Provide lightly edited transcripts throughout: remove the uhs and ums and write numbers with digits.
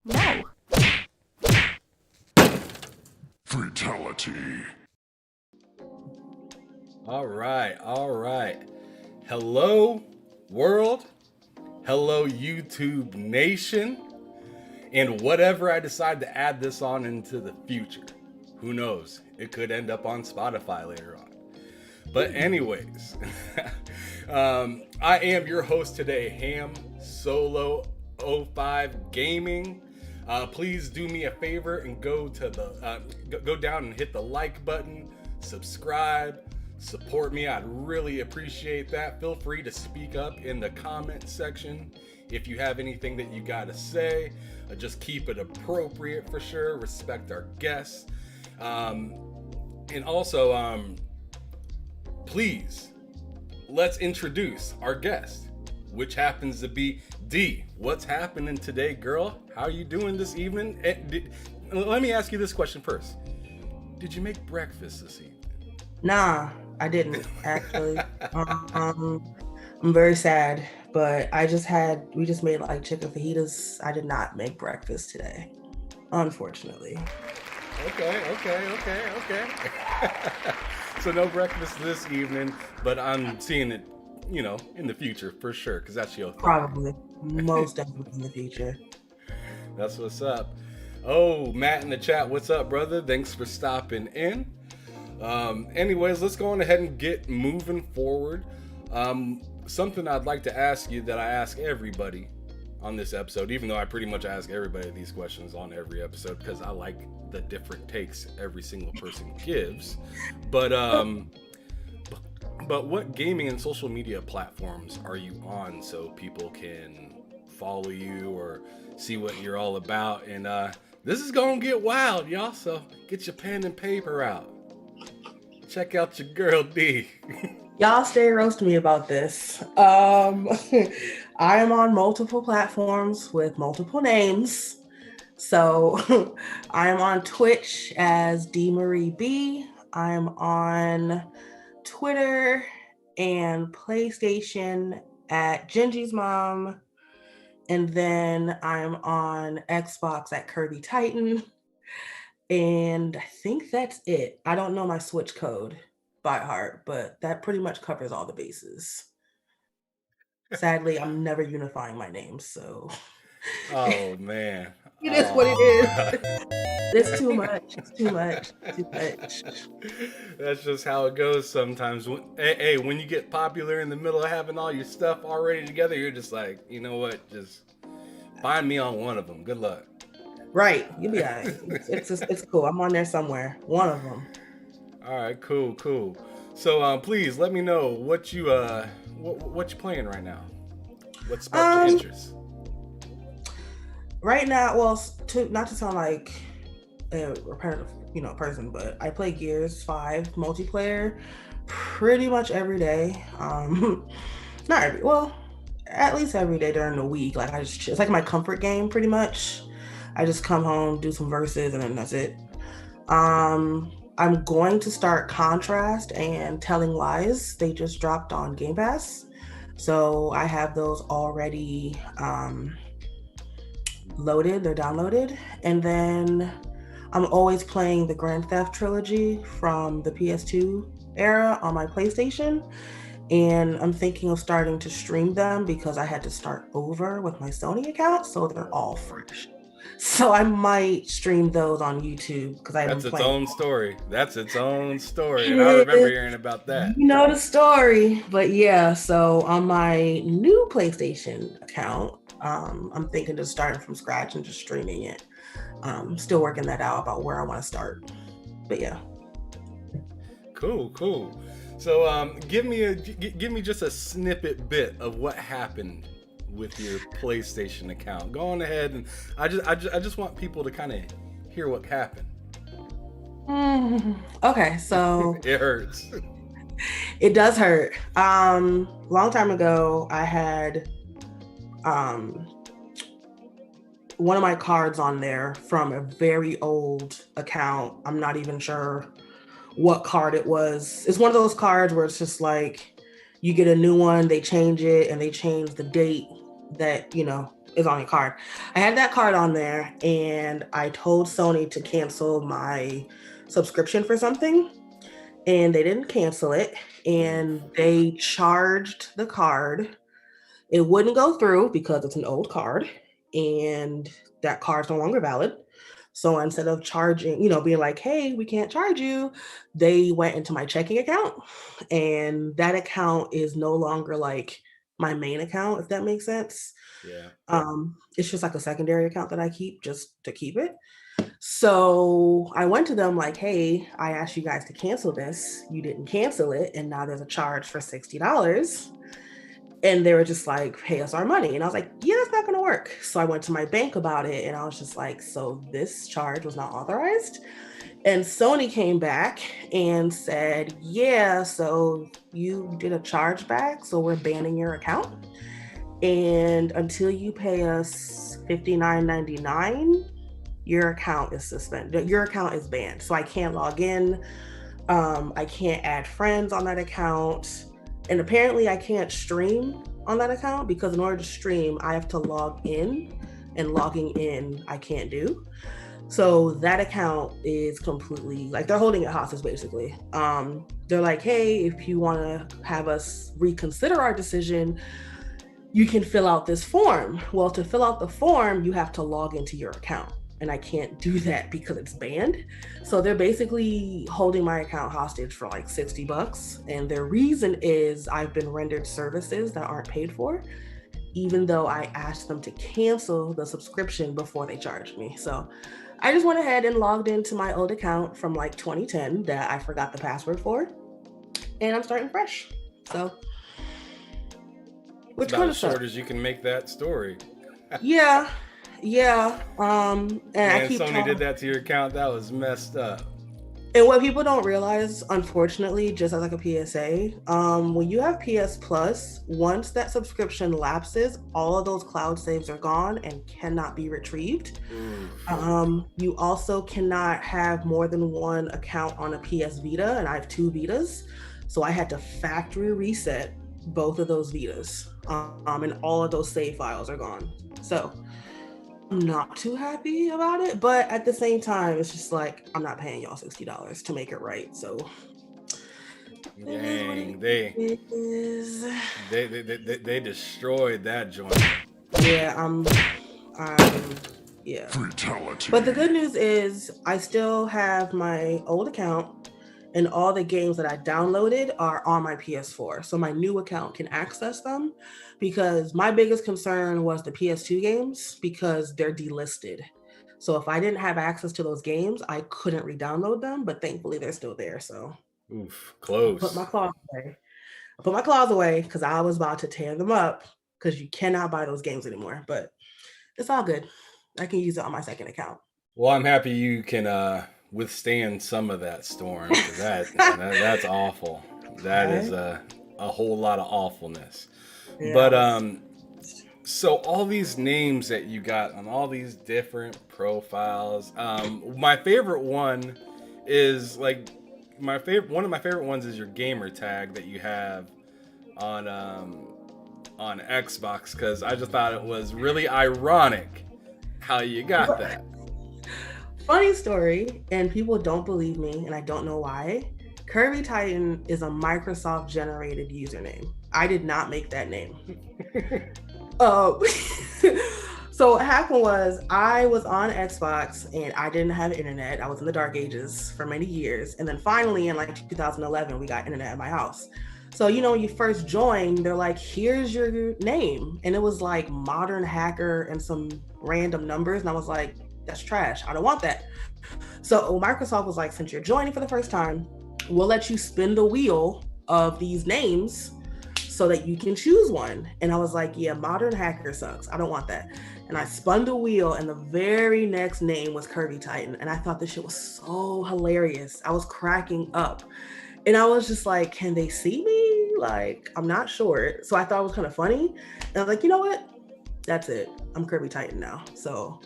No. Fatality. All right. Hello, world. Hello, YouTube nation. And whatever I decide to add this on into the future, who knows? It could end up on Spotify later on. But anyways, I am your host today, Ham Solo 05 Gaming. Please do me a favor and go down and hit the like button, subscribe, support me. I'd really appreciate that. Feel free to speak up in the comment section if you have anything that you gotta say. Just keep it appropriate for sure. Respect our guests, and also, please let's introduce our guest, which happens to be D. What's happening today, girl? How are you doing this evening? Let me ask you this question first. Did you make breakfast this evening? Nah, I didn't actually. I'm very sad, but we just made like chicken fajitas. I did not make breakfast today, unfortunately. Okay. So no breakfast this evening, but I'm seeing it, in the future for sure, because that's your thing. Probably, most definitely in the future. That's what's up. Oh, Matt in the chat, what's up, brother? Thanks for stopping in. Anyways, let's go on ahead and get moving forward. Something I'd like to ask you that I ask everybody on this episode, even though I pretty much ask everybody these questions on every episode because I like the different takes every single person gives. But what gaming and social media platforms are you on so people can follow you or see what you're all about? And this is gonna get wild, y'all, so get your pen and paper out. Check out your girl D. Y'all stay roasting me about this. I am on multiple platforms with multiple names. So I am on Twitch as D Marie B. I am on Twitter and PlayStation at Gingie's Mom. And then I am on Xbox at Kirby Titan. And I think that's it. I don't know my Switch code by heart, but that pretty much covers all the bases. Sadly, I'm never unifying my names, so. Oh man. It is what it is. It's too much. It's too much. That's just how it goes sometimes. Hey, when you get popular in the middle of having all your stuff already together, you're just like, you know what? Just find me on one of them. Good luck. Right. You'll be all right. It's cool. I'm on there somewhere. One of them. All right. Cool. So please let me know what you playing right now. What sparked your interest? Right now, well, not to sound like a repetitive, person, but I play Gears 5 multiplayer pretty much every day. At least every day during the week. Like it's like my comfort game pretty much. I just come home, do some verses, and then that's it. I'm going to start Contrast and Telling Lies. They just dropped on Game Pass. So I have those already loaded, they're downloaded. And then I'm always playing the Grand Theft trilogy from the PS2 era on my PlayStation. And I'm thinking of starting to stream them because I had to start over with my Sony account, so they're all fresh. So I might stream those on YouTube because That's its own story. And I remember hearing about that. You know the story. But yeah, so on my new PlayStation account, I'm thinking of starting from scratch and just streaming it. Still working that out about where I want to start. But yeah. Cool. So give me just a snippet bit of what happened with your PlayStation account. Go on ahead, and I just want people to kind of hear what happened. Okay, so it hurts. It does hurt. Long time ago, I had one of my cards on there from a very old account. I'm not even sure what card it was. It's one of those cards where it's just like you get a new one, they change it, and they change the date that, is on your card. I had that card on there, and I told Sony to cancel my subscription for something, and they didn't cancel it, and they charged the card. It wouldn't go through because it's an old card, and that card's no longer valid. So instead of charging, being like, hey, we can't charge you, they went into my checking account, and that account is no longer like my main account, if that makes sense. Yeah. It's just like a secondary account that I keep just to keep it. So I went to them like, hey, I asked you guys to cancel this. You didn't cancel it. And now there's a charge for $60. And they were just like, pay us our money. And I was like, yeah, that's not going to work. So I went to my bank about it. And I was just like, so this charge was not authorized. And Sony came back and said, yeah, so you did a chargeback. So we're banning your account. And until you pay us $59.99, your account is suspended. Your account is banned. So I can't log in. I can't add friends on that account. And apparently I can't stream on that account because in order to stream, I have to log in, and logging in I can't do. So that account is completely like, they're holding it hostage basically. They're like, hey, if you want to have us reconsider our decision, you can fill out this form. Well, to fill out the form, you have to log into your account. And I can't do that because it's banned. So they're basically holding my account hostage for like $60. And their reason is I've been rendered services that aren't paid for, even though I asked them to cancel the subscription before they charged me. So I just went ahead and logged into my old account from like 2010 that I forgot the password for. And I'm starting fresh. So It's about as short as you can make that story. Yeah. And I keep Sony did that to your account. That was messed up. And what people don't realize, unfortunately, just as like a PSA, when you have PS Plus, once that subscription lapses, all of those cloud saves are gone and cannot be retrieved. You also cannot have more than one account on a PS Vita, and I have 2 Vitas. So I had to factory reset both of those Vitas, and all of those save files are gone. So I'm not too happy about it, but at the same time, it's just like, I'm not paying y'all $60 to make it right. So dang, they destroyed that joint. Yeah, yeah. Fatality. But the good news is I still have my old account, and all the games that I downloaded are on my PS4. So my new account can access them, because my biggest concern was the PS2 games because they're delisted. So if I didn't have access to those games, I couldn't re-download them, but thankfully they're still there. So close. I put my claws away because I was about to tear them up, because you cannot buy those games anymore, but it's all good. I can use it on my second account. Well, I'm happy you can withstand some of that storm. That's awful. That is a whole lot of awfulness. Yeah. But so all these names that you got on all these different profiles, my favorite one is like one of my favorite ones is your gamer tag that you have on Xbox, because I just thought it was really ironic how you got that. Funny story, and people don't believe me, and I don't know why. Kirby Titan is a Microsoft generated username. I did not make that name. So what happened was, I was on Xbox and I didn't have internet. I was in the dark ages for many years. And then finally in like 2011, we got internet at my house. So, when you first join, they're like, here's your name. And it was like Modern Hacker and some random numbers. And I was like, that's trash. I don't want that. So Microsoft was like, since you're joining for the first time, we'll let you spin the wheel of these names so that you can choose one. And I was like, yeah, Modern Hacker sucks. I don't want that. And I spun the wheel, and the very next name was Kirby Titan. And I thought this shit was so hilarious. I was cracking up. And I was just like, can they see me? Like, I'm not sure. So I thought it was kind of funny. And I was like, you know what? That's it. I'm Kirby Titan now. So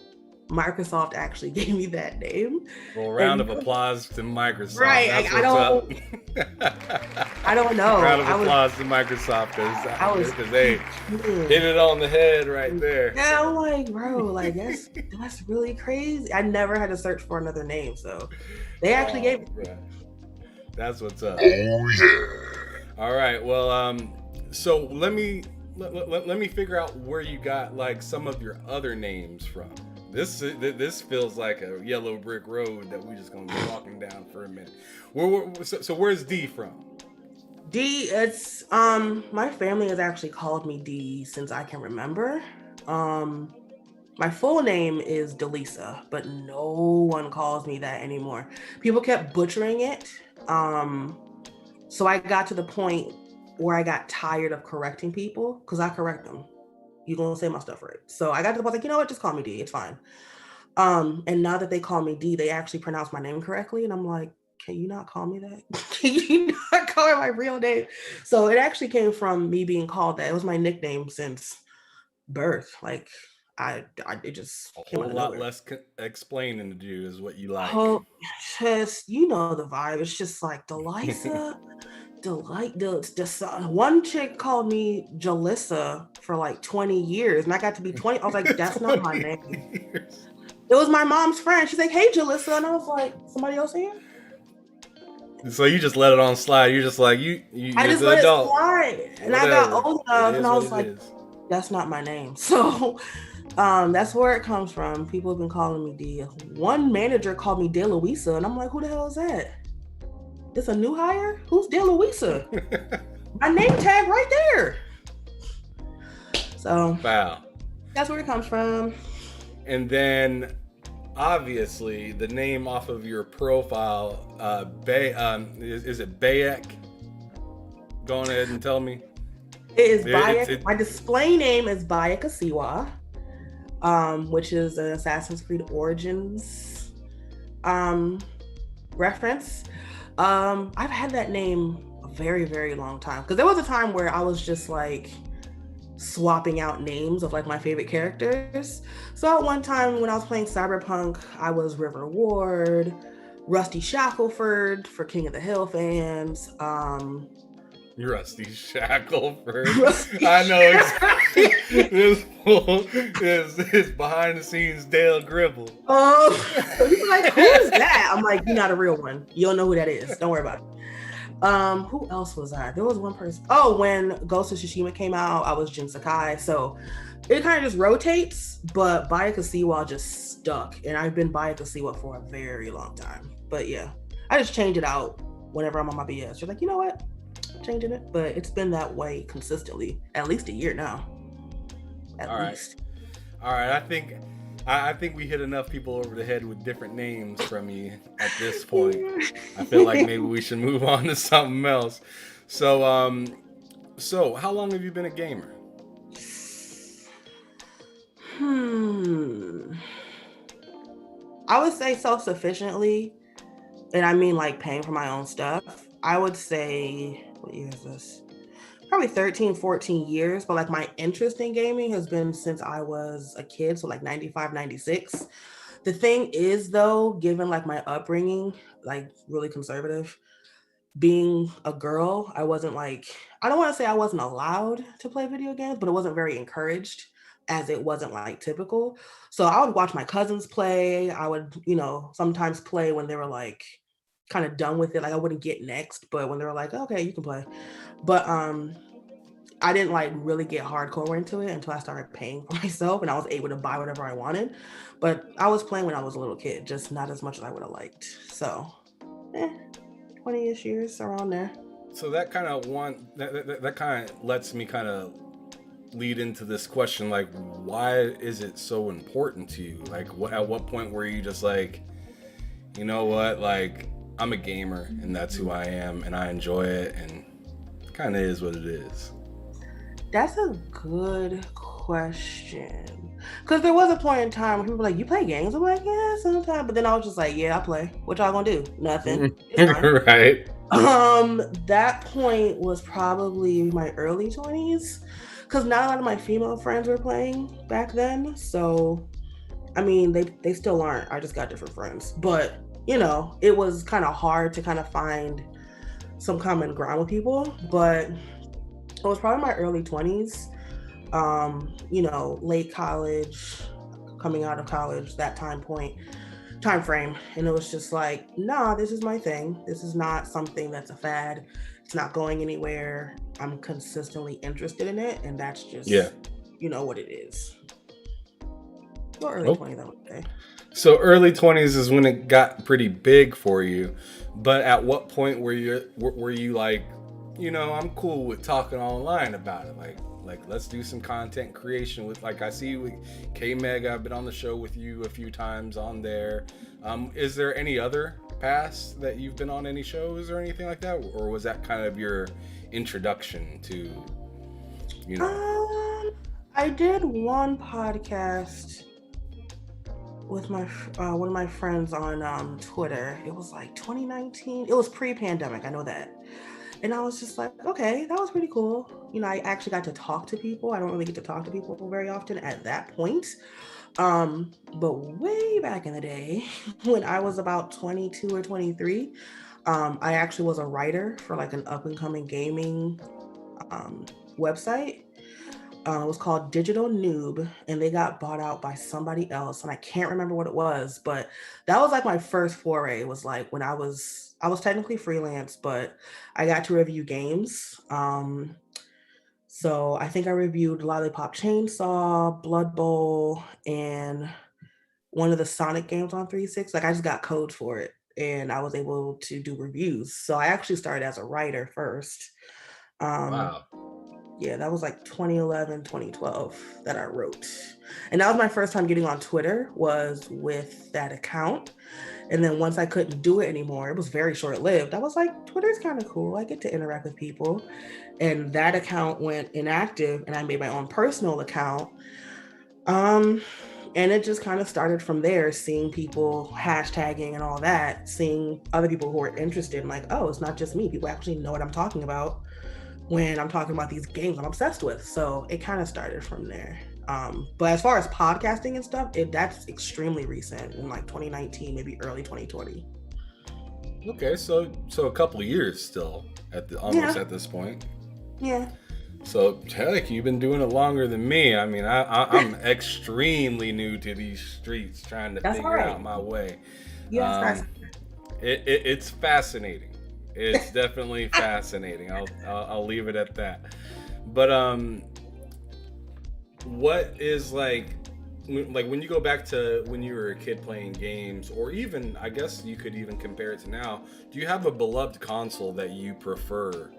Microsoft actually gave me that name. Well, round of applause to Microsoft. Right. That's I what's up. I don't know. Round of applause to Microsoft because they hit it on the head right there. Yeah, I'm like, bro, like that's really crazy. I never had to search for another name, so they actually gave it. That's what's up. Oh yeah. All right. Well, so let me figure out where you got like some of your other names from. This feels like a yellow brick road that we just gonna be walking down for a minute. So where's D from? D, it's my family has actually called me D since I can remember. My full name is Delisa, but no one calls me that anymore. People kept butchering it. So I got to the point where I got tired of correcting people because I correct them. You're gonna say my stuff right. So I got to the point like, you know what, just call me D. It's fine. And now that they call me D, they actually pronounce my name correctly, and I'm like, can you not call me that? Can you not call me my real name? So it actually came from me being called that. It was my nickname since birth. Like it just A came whole out of lot nowhere. less explaining to do is what you like. Oh, just you know the vibe. It's just like Delisa. One chick called me Jalissa for like 20 years, and I got to be 20. I was like, that's not my name. Years. It was my mom's friend. She's like, hey, Jalissa. And I was like, somebody else here? So you just let it on slide. You're just like, I just let it slide. And I got old enough, and I was like, that's not my name. So that's where it comes from. People have been calling me D. One manager called me De Luisa, and I'm like, who the hell is that? This a new hire? Who's De Luisa? My name tag right there. So wow, that's where it comes from. And then obviously the name off of your profile, is it Bayek? Go ahead and tell me. It is Bayek. My display name is Bayek Asiwa, which is an Assassin's Creed Origins reference. I've had that name a very, very long time because there was a time where I was just like swapping out names of like my favorite characters. So at one time when I was playing Cyberpunk, I was River Ward, Rusty Shackleford for King of the Hill fans. Rusty Shackleford. I know exactly. His behind the scenes Dale Gribble. So people are like, who is that? I'm like, you're not a real one. You don't know who that is. Don't worry about it. Who else was I? There was one person. Oh, when Ghost of Tsushima came out, I was Jin Sakai. So it kind of just rotates, but Bayekasiwa just stuck. And I've been Bayekasiwa for a very long time. But yeah, I just change it out whenever I'm on my BS. You're like, you know what? I'm changing it. But it's been that way consistently, at least a year now. At least. All right. I think we hit enough people over the head with different names from you at this point. I feel like maybe we should move on to something else. So how long have you been a gamer? I would say self-sufficiently, and I mean like paying for my own stuff. I would say, what year is this? Probably 13, 14 years, but like my interest in gaming has been since I was a kid, so like 95, 96. The thing is though, given like my upbringing, like really conservative, being a girl, I wasn't like, I don't want to say I wasn't allowed to play video games, but it wasn't very encouraged as it wasn't like typical. So I would watch my cousins play. I would, sometimes play when they were like kind of done with it. Like I wouldn't get next, but when they were like, okay, you can play. But I didn't like really get hardcore into it until I started paying for myself and I was able to buy whatever I wanted. But I was playing when I was a little kid, just not as much as I would have liked. So 20-ish years around there. So that kind of that kind of lets me kind of lead into this question, like, why is it so important to you? Like, at what point were you just like, you know what, like, I'm a gamer and that's who I am and I enjoy it and it kind of is what it is? That's a good question. Because there was a point in time where people were like, you play games? I'm like, yeah, sometimes. But then I was just like, yeah, I play. What y'all gonna do? Nothing. Right. That point was probably my early 20s. Because not a lot of my female friends were playing back then. So I mean, they still aren't. I just got different friends. But, it was kind of hard to kind of find some common ground with people. But it was probably my early 20s, late college, coming out of college, that time frame. And it was just like, nah, this is my thing. This is not something that's a fad. It's not going anywhere. I'm consistently interested in it. And that's Yeah. just, what it is. Or early Oh, 20s, I would say. so early 20s is when it got pretty big for you. But at what point were you like, I'm cool with talking online about it. Like let's do some content creation with, like, I see with K Meg, I've been on the show with you a few times on there. Is there any other past that you've been on any shows or anything like that, or was that kind of your introduction to, you know? I did one podcast with my one of my friends on Twitter. It was like 2019. It was pre-pandemic. I know that. And I was just like, okay, that was pretty cool. I actually got to talk to people. I don't really get to talk to people very often at that point. But way back in the day, when I was about 22 or 23, I actually was a writer for like an up and coming gaming website. It was called Digital Noob, and they got bought out by somebody else, and I can't remember what it was, but that was like my first foray. It was like when I was technically freelance, but I got to review games. So I think I reviewed Lollipop Chainsaw, Blood Bowl, and one of the Sonic games on 360. Like I just got code for it, and I was able to do reviews. So I actually started as a writer first. Um, Wow. yeah, that was like 2011, 2012 that I wrote. And that was my first time getting on Twitter, was with that account. And then once I couldn't do it anymore, it was very short lived. I was like, Twitter's kind of cool. I get to interact with people. And that account went inactive, and I made my own personal account. Um, and it just kind of started from there, seeing people hashtagging and all that, seeing other people who were interested, and like, oh, it's not just me. People actually know what I'm talking about when I'm talking about these games I'm obsessed with. So it kind of started from there. But as far as podcasting and stuff, that's extremely recent, in like 2019, maybe early 2020. Okay, so a couple of years still almost Yeah, at this point. yeah. So heck, you've been doing it longer than me. I mean, I'm extremely new to these streets, trying to That's all figure right. out my way. Yes, Um, it's fascinating. It's definitely fascinating. I'll leave it at that. But what is like when you go back to when you were a kid playing games, or even, I guess you could even compare it to now, do you have a beloved console that you prefer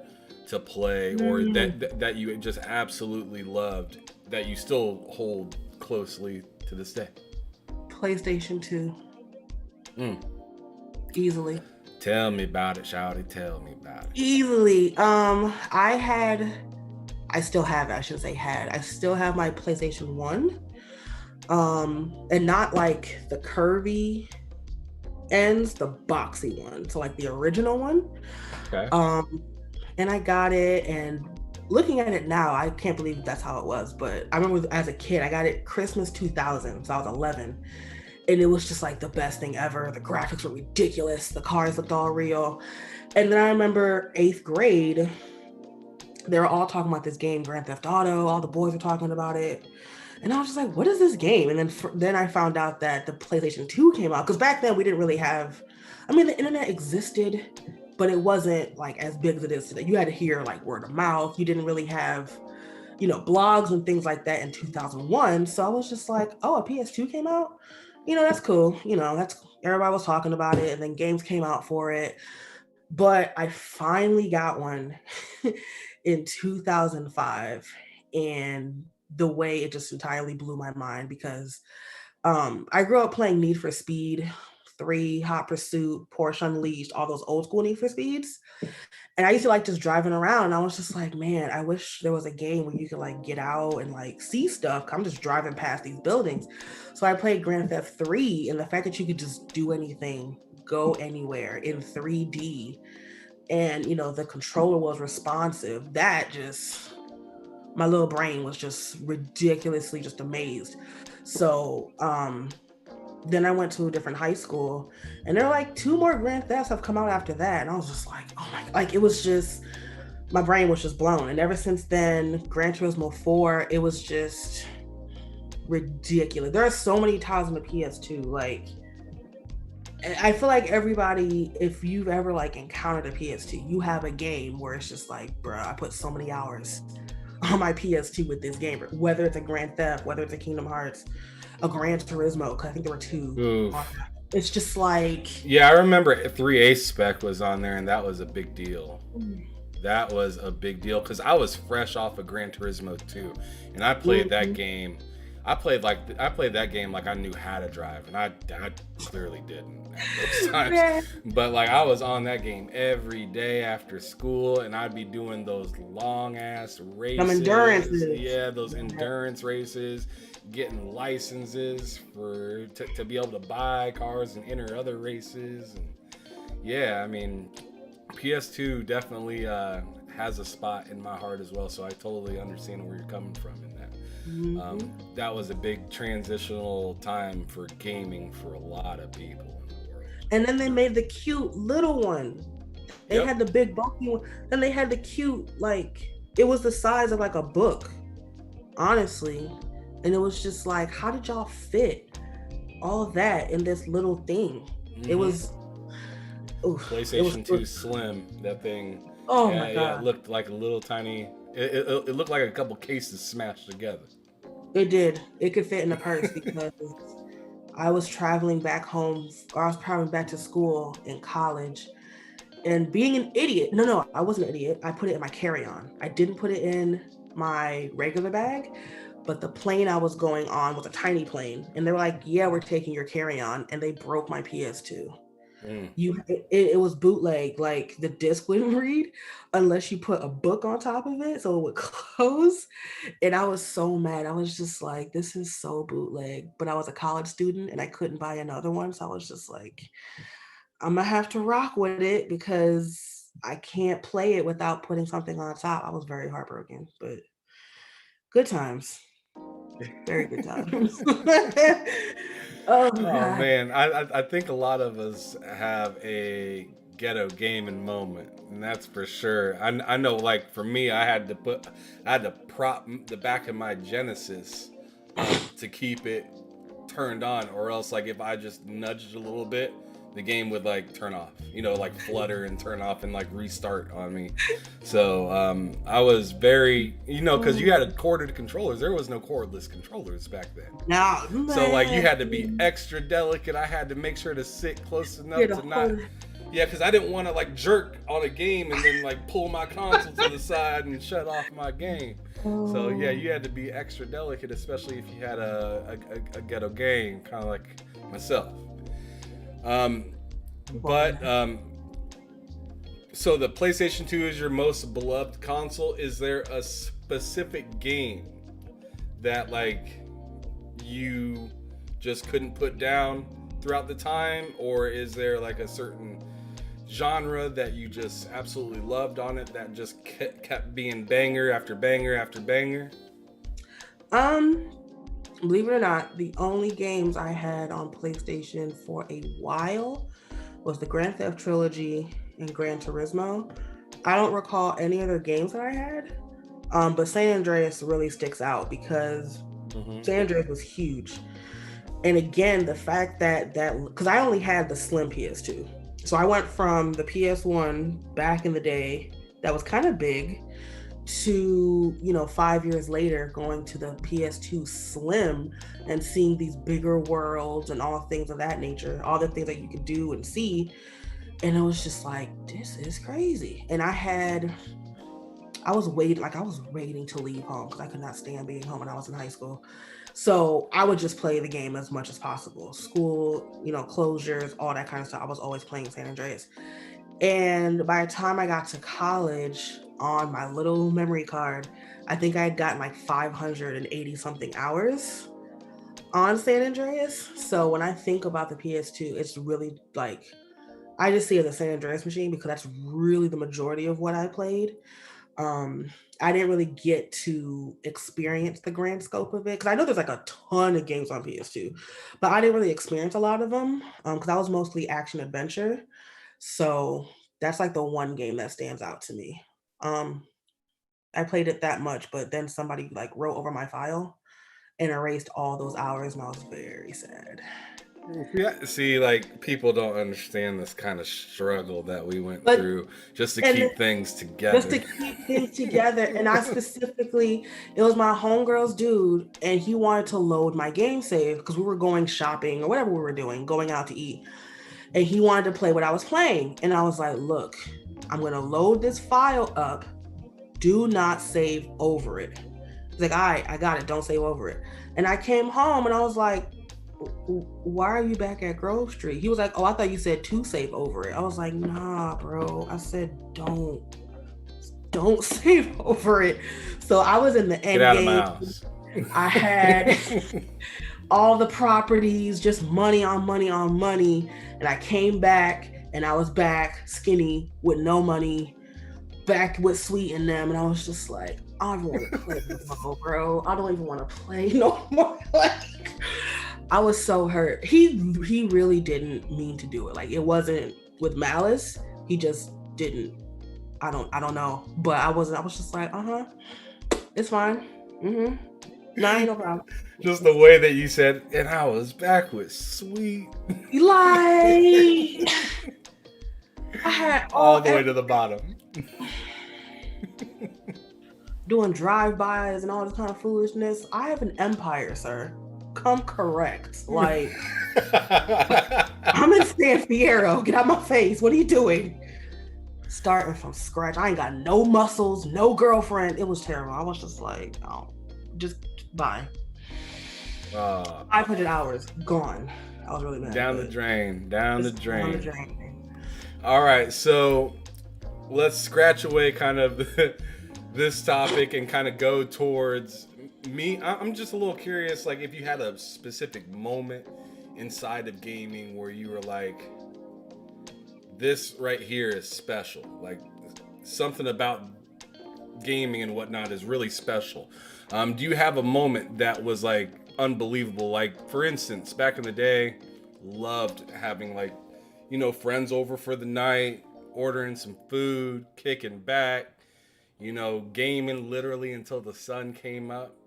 to play, or Mm, that you just absolutely loved, that you still hold closely to this day? PlayStation 2, Mm. easily. Tell me about it, Shouty. Tell me about it. Easily. I still have it. I shouldn't say had. I still have my PlayStation 1. And not like the curvy ends, the boxy one. So like the original one. Okay. Um, and I got it, and looking at it now, I can't believe that's how it was. But I remember as a kid, I got it Christmas 2000, so I was 11, and it was just like the best thing ever. The graphics were ridiculous. The cars looked all real. And then I remember eighth grade, they were all talking about this game, Grand Theft Auto. All the boys were talking about it. And I was just like, what is this game? And then I found out that the PlayStation 2 came out. Because back then we didn't really have, I mean, the internet existed, but it wasn't like as big as it is today. You had to hear like word of mouth. You didn't really have, blogs and things like that in 2001. So I was just like, oh, a PS2 came out? That's cool. That's everybody was talking about it. And then games came out for it. But I finally got one in 2005. And the way it just entirely blew my mind, because I grew up playing Need for Speed 3, Hot Pursuit, Porsche Unleashed, all those old school Need for Speeds. And I used to like just driving around. And I was just like, man, I wish there was a game where you could like get out and like see stuff. I'm just driving past these buildings. So I played Grand Theft 3, and the fact that you could just do anything, go anywhere in 3D, and the controller was responsive, that just, my little brain was just ridiculously just amazed. So then I went to a different high school, and there were like two more Grand Thefts have come out after that, and I was just like, oh my, like it was just my brain was just blown. And ever since then, Gran Turismo 4, it was just ridiculous. There are so many titles on the PS2. Like, I feel like everybody, if you've ever like encountered a PS2, you have a game where it's just like, bro, I put so many hours on my PS2 with this game. Whether it's a Grand Theft, whether it's a Kingdom Hearts, a Gran Turismo, because I think there were two. Oof. It's just like, Yeah, I remember 3A spec was on there, and that was a big deal. That was a big deal because I was fresh off of Gran Turismo 2, and I played that game. I played that game like I knew how to drive, and I clearly didn't at those times. yeah. But like I was on that game every day after school, and I'd be doing those long ass races. Some endurances. Yeah, those endurance races, getting licenses to be able to buy cars and enter other races. And yeah, I mean, PS2 definitely has a spot in my heart as well, so I totally understand where you're coming from in that. That was a big transitional time for gaming for a lot of people in the world. And then they made the cute little one. They had the big bulky one. Then they had the cute, like, it was the size of like a book, honestly. And it was just like, how did y'all fit all that in this little thing? It was PlayStation 2 Slim, that thing. Oh my god! Yeah, it looked like a little tiny. It looked like a couple cases smashed together. It did. It could fit in a purse because I was traveling back home, or I was traveling back to school in college, and being an idiot. No, I wasn't an idiot. I put it in my carry-on. I didn't put it in my regular bag, but the plane I was going on was a tiny plane, and they were like, "Yeah, we're taking your carry-on," and they broke my PS2. It was bootleg, like the disc wouldn't read unless you put a book on top of it so it would close. And I was so mad. I was just like, this is so bootleg. But I was a college student and I couldn't buy another one, so I was just like, I'm gonna have to rock with it because I can't play it without putting something on top. I was very heartbroken, but good times. Very good times. Oh god. Man, I think a lot of us have a ghetto gaming moment, and that's for sure. I know, like for me, I had to prop the back of my Genesis to keep it turned on, or else like if I just nudged a little bit, the game would like turn off, like flutter and turn off and like restart on me. So I was very, because you had a corded controllers. There was no cordless controllers back then. No, so like you had to be extra delicate. I had to make sure to sit close enough to not. Yeah, because I didn't want to like jerk on a game and then like pull my console to the side and shut off my game. So yeah, you had to be extra delicate, especially if you had a ghetto game, kind of like myself. So the PlayStation 2 is your most beloved console. Is there a specific game that like you just couldn't put down throughout the time, or is there like a certain genre that you just absolutely loved on it that just kept being banger after banger after banger? Believe it or not, the only games I had on PlayStation for a while was the Grand Theft Trilogy and Gran Turismo. I don't recall any other games that I had, but San Andreas really sticks out because San Andreas was huge. And again, the fact that because I only had the slim PS2, so I went from the PS1 back in the day that was kind of big to 5 years later going to the PS2 Slim and seeing these bigger worlds and all things of that nature, all the things that you could do and see, and it was just like, this is crazy. And I was waiting to leave home because I could not stand being home when I was in high school. So I would just play the game as much as possible. School, closures, all that kind of stuff. I was always playing San Andreas. And by the time I got to college, on my little memory card, I think I had gotten like 580 something hours on San Andreas. So when I think about the PS2, it's really like, I just see it as a San Andreas machine because that's really the majority of what I played. I didn't really get to experience the grand scope of it because I know there's like a ton of games on PS2, but I didn't really experience a lot of them because I was mostly action adventure. So that's like the one game that stands out to me. Um, I played it that much, but then somebody like wrote over my file and erased all those hours, and I was very sad. Yeah, see, like people don't understand this kind of struggle that we went But through just to and keep things just together. to keep things together. And I specifically, it was my homegirl's dude, and he wanted to load my game save because we were going shopping or whatever we were doing, going out to eat. And he wanted to play what I was playing. And I was like, look, I'm going to load this file up. Do not save over it. He's like, all right, I got it. Don't save over it. And I came home and I was like, why are you back at Grove Street? He was like, oh, I thought you said to save over it. I was like, nah, bro. I said, don't save over it. So I was in the Get end out of my game. house. I had all the properties, just money on money on money. And I came back and I was back skinny with no money, back with Sweet in them. And I was just like, I don't want to play no more, bro. I don't even want to play no more. Like, I was so hurt. He really didn't mean to do it. Like, it wasn't with malice. He just didn't. I don't know. But I was just like, it's fine. Mm-hmm. No, ain't no problem. Just the way that you said, and I was back with Sweet. Like, I had all the way to the bottom. Doing drive-bys and all this kind of foolishness. I have an empire, sir. Come correct. Like, I'm in San Fierro. Get out my face. What are you doing? Starting from scratch. I ain't got no muscles, no girlfriend. It was terrible. I was just like, oh, just bye. 500 hours gone. I was really mad. Down the drain. Down the drain. All right, so let's scratch away kind of this topic and kind of go towards me. I'm just a little curious, like if you had a specific moment inside of gaming where you were like, this right here is special. Like something about gaming and whatnot is really special. Do you have a moment that was like unbelievable? Like for instance, back in the day, loved having like, you know, friends over for the night, ordering some food, kicking back, you know, gaming literally until the sun came up.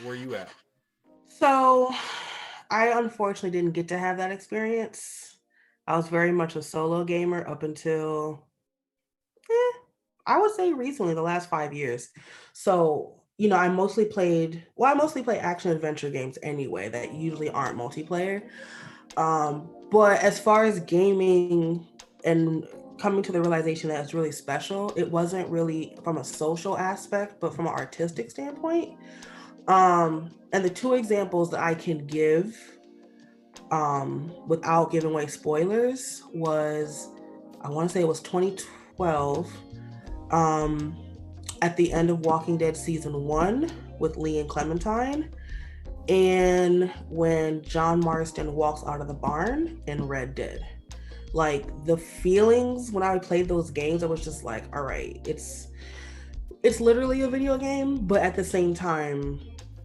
Where you at? So I unfortunately didn't get to have that experience. I was very much a solo gamer up until I would say recently, the last 5 years. So, you know, I mostly play action adventure games anyway that usually aren't multiplayer. But as far as gaming and coming to the realization that it's really special, it wasn't really from a social aspect, but from an artistic standpoint. And the two examples that I can give without giving away spoilers was, I want to say it was 2012, at the end of Walking Dead season 1 with Lee and Clementine, and when John Marston walks out of the barn in Red Dead. Like the feelings when I played those games, I was just like, all right, it's literally a video game, but at the same time,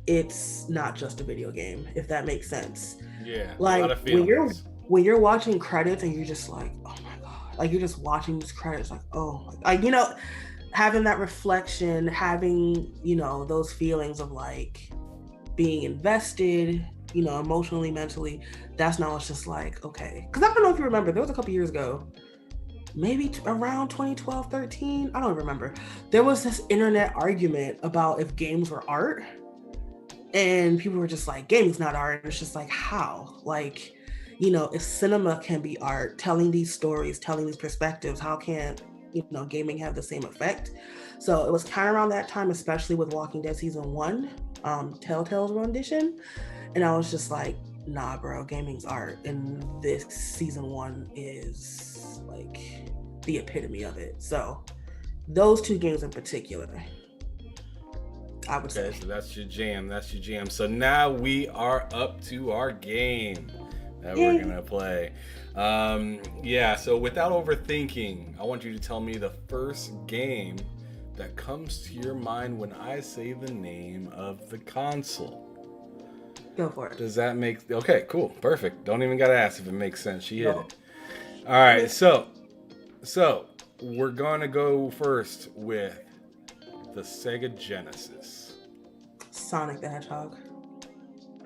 it's not just a video game, if that makes sense. Yeah, like a lot of feelings. when you're watching credits and you're just like, oh my god, like you're just watching these credits like, oh, like, you know, having that reflection, having, you know, those feelings of like being invested, you know, emotionally, mentally. That's now it's just like, okay, because I don't know if you remember, there was a couple years ago, maybe around 2012, 13, I don't remember, there was this internet argument about if games were art, and people were just like, gaming's not art. And it's just like, how? Like, you know, if cinema can be art, telling these stories, telling these perspectives, how can, you know, gaming have the same effect? So it was kind of around that time, especially with Walking Dead season 1, Telltale's rendition. And I was just like, nah, bro, gaming's art. And this season 1 is like the epitome of it. So those two games in particular, I would say. So that's your jam. That's your jam. So now we are up to our game. that we're gonna play. Yeah, so without overthinking, I want you to tell me the first game that comes to your mind when I say the name of the console. Go for it. Does that make okay? Cool, perfect. Don't even gotta ask if it makes sense. She hit No. it. All right, so we're gonna go first with the Sega Genesis. Sonic the Hedgehog.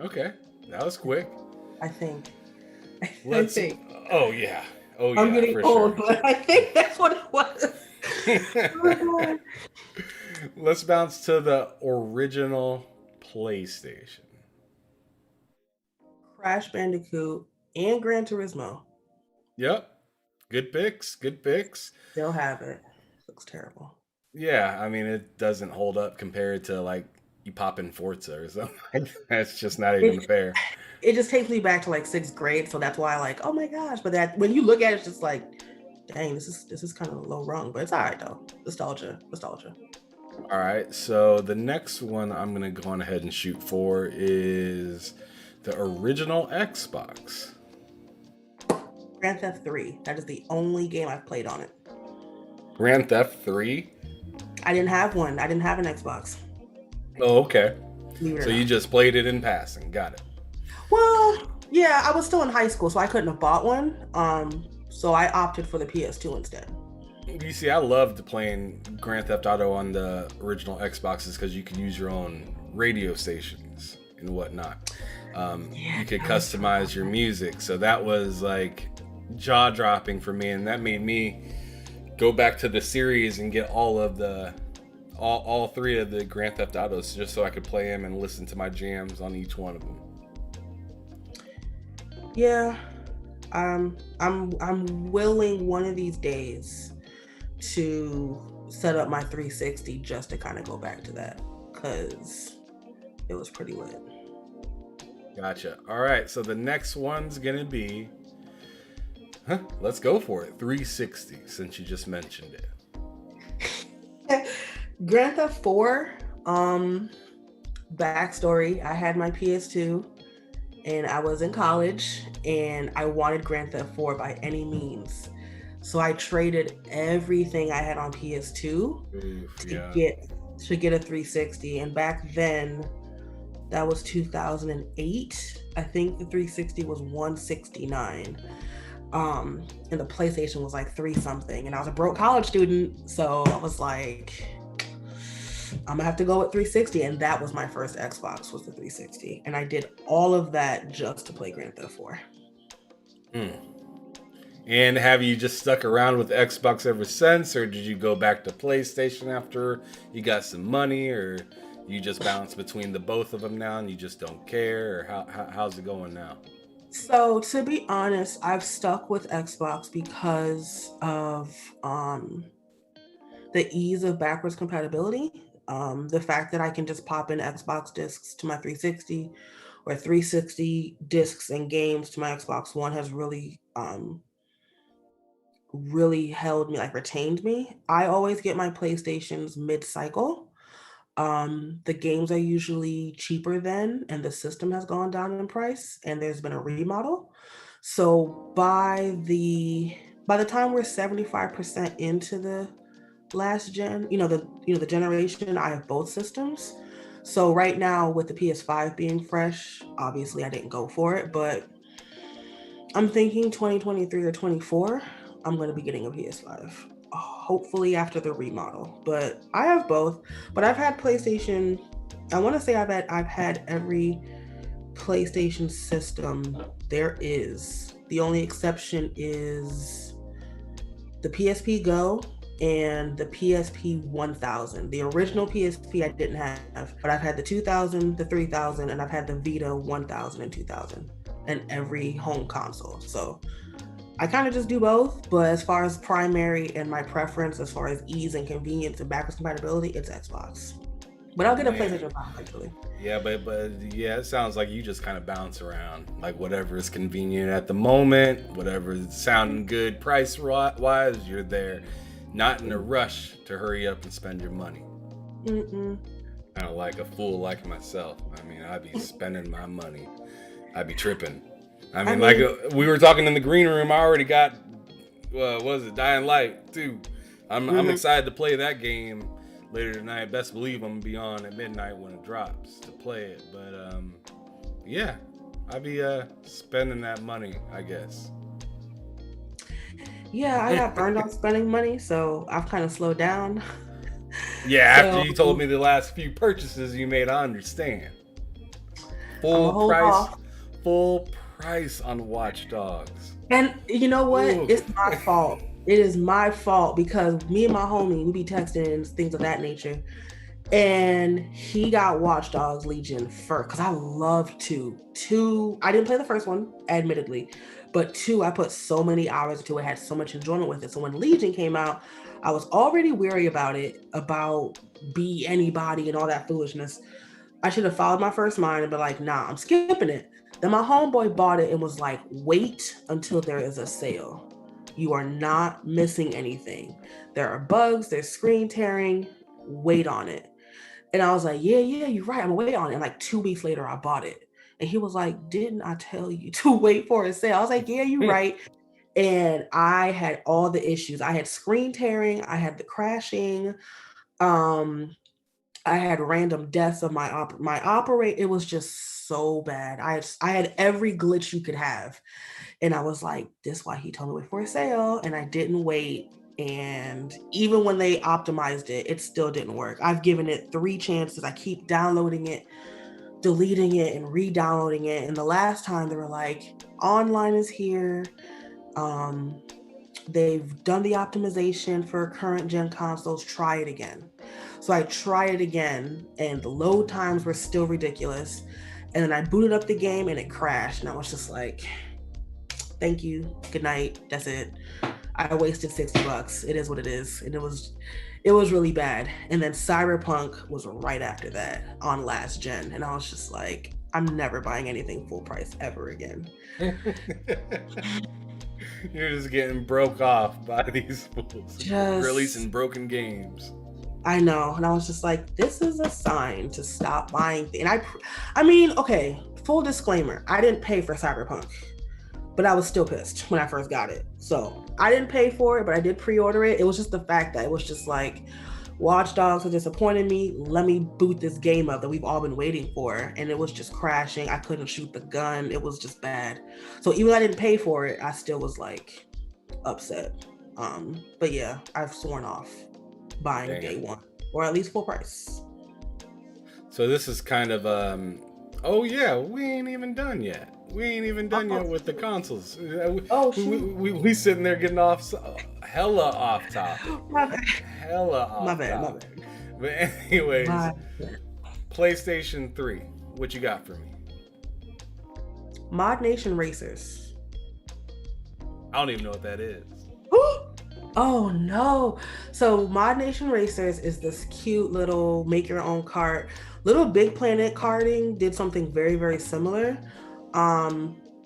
Okay, that was quick. I think. Let's. Oh yeah. Oh yeah. I'm getting for old, sure. but I think that's what it was. Oh, Let's bounce to the original PlayStation. Crash Bandicoot and Gran Turismo. Yep. Good picks. Good picks. Still have it. Looks terrible. Yeah, I mean it doesn't hold up compared to like you pop in Forza or something. That's just not even It, fair. it just takes me back to like sixth grade, so that's why I like, oh my gosh. But that when you look at it, it's just like, dang, this is kind of low rung, but it's all right though. Nostalgia. All right, so the next one I'm gonna go on ahead and shoot for is the original Xbox. Grand Theft 3. That is the only game I've played on it. Grand Theft 3? I didn't have one. I didn't have an Xbox. Oh, okay. Believe it or So you not. just played it in passing. Got it. Well, yeah, I was still in high school, so I couldn't have bought one. So I opted for the PS2 instead. You see, I loved playing Grand Theft Auto on the original Xboxes because you could use your own radio stations and whatnot. Yeah, You could that was customize your music, so that was like jaw dropping for me, and that made me go back to the series and get all three of the Grand Theft Autos just so I could play them and listen to my jams on each one of them. Yeah. I'm willing one of these days to set up my 360 just to kind of go back to that because it was pretty lit. Gotcha. All right, so the next one's gonna be, let's go for it. 360, since you just mentioned it. Grand Theft 4, backstory, I had my PS2 and I was in college and I wanted Grand Theft 4 by any means. So I traded everything I had on PS2 Oof, to yeah. get a 360. And back then, that was 2008. I think the 360 was 169. And the PlayStation was like 3 something. And I was a broke college student, so I was like, I'm gonna have to go with 360. And that was my first Xbox, was the 360. And I did all of that just to play Grand Theft 4. And have you just stuck around with Xbox ever since, or did you go back to PlayStation after you got some money, or you just bounce between the both of them now and you just don't care, or how's it going now? So to be honest, I've stuck with Xbox because of the ease of backwards compatibility. The fact that I can just pop in Xbox discs to my 360 or 360 discs and games to my Xbox One has really held me, like retained me. I always get my PlayStations mid-cycle. The games are usually cheaper then, and the system has gone down in price, and there's been a remodel. So by the time we're 75% into the last gen, the generation, I have both systems. So right now with the PS5 being fresh, obviously I didn't go for it, but I'm thinking 2023 or 24, I'm going to be getting a PS5. Hopefully after the remodel. But I have both. But I've had PlayStation. I want to say I've had every PlayStation system there is. The only exception is the PSP Go and the PSP 1000. The original PSP I didn't have, but I've had the 2000, the 3000, and I've had the Vita 1000 and 2000 and every home console. So I kind of just do both, but as far as primary and my preference, as far as ease and convenience and backwards compatibility, it's Xbox. But I'll get a PlayStation 5 actually. Yeah, but yeah, it sounds like you just kind of bounce around, like whatever is convenient at the moment, whatever is sounding good price wise, you're there, not in a rush to hurry up and spend your money. Kind of like a fool like myself. I mean, I'd be spending my money, I'd be tripping. I I mean, like mean, we were talking in the green room, I already got what was it, Dying Light 2. I'm mhm. excited to play that game later tonight. Best believe I'm gonna be on at midnight when it drops to play it. But yeah, I'll be spending that money, I guess. Yeah, I got burned on spending money, so I've kind of slowed down. Yeah, after So you told me the last few purchases you made, I understand. I'm Full gonna hold price, off. full price on Watch Dogs. And you know what? Ooh. It's my fault. It is my fault because me and my homie, we be texting and things of that nature. And he got Watch Dogs Legion first because I love two. Two, I didn't play the first one, admittedly, but two, I put so many hours into it, had so much enjoyment with it. So when Legion came out, I was already weary about it, about be anybody and all that foolishness. I should have followed my first mind and been like, nah, I'm skipping it. Then my homeboy bought it and was like, wait until there is a sale. You are not missing anything. There are bugs, there's screen tearing. Wait on it. And I was like, yeah, you're right. I'm gonna wait on it. And like 2 weeks later, I bought it. And he was like, didn't I tell you to wait for a sale? I was like, yeah, you're right. And I had all the issues. I had screen tearing, I had the crashing, um, I had random deaths of my operate. It was just so bad. I had every glitch you could have. And I was like, this is why he told me to wait for a sale. And I didn't wait. And even when they optimized it, it still didn't work. I've given it 3 chances. I keep downloading it, deleting it, and re-downloading it. And the last time they were like, online is here. Um, they've done the optimization for current gen consoles. Try it again. So I tried it again, and the load times were still ridiculous. And then I booted up the game and it crashed. And I was just like, thank you, good night, that's it. I wasted $60. It is what it is. And it was really bad. And then Cyberpunk was right after that on last gen. And I was just like, I'm never buying anything full price ever again. You're just getting broke off by these fools Just releasing broken games. I know. And I was just like, this is a sign to stop buying things. And I mean, okay, full disclaimer, I didn't pay for Cyberpunk, but I was still pissed when I first got it. So I didn't pay for it, but I did pre-order it. It was just the fact that it was just like, Watch Dogs are disappointing me. Let me boot this game up that we've all been waiting for. And it was just crashing. I couldn't shoot the gun. It was just bad. So even though I didn't pay for it, I still was like upset. But yeah, I've sworn off buying day Damn. one or at least full price. So this is kind of oh yeah, we ain't even done yet. We ain't even done yet Oh, with the consoles. oh We, shoot. we sitting there getting off hella off topic. My bad. Hella My off bad. My topic. bad. But anyways, My bad. PlayStation 3. What you got for me? Mod Nation Racers. I don't even know what that is. Oh no. So Mod Nation Racers is this cute little make your own cart. Little Big Planet karting did something very, very similar.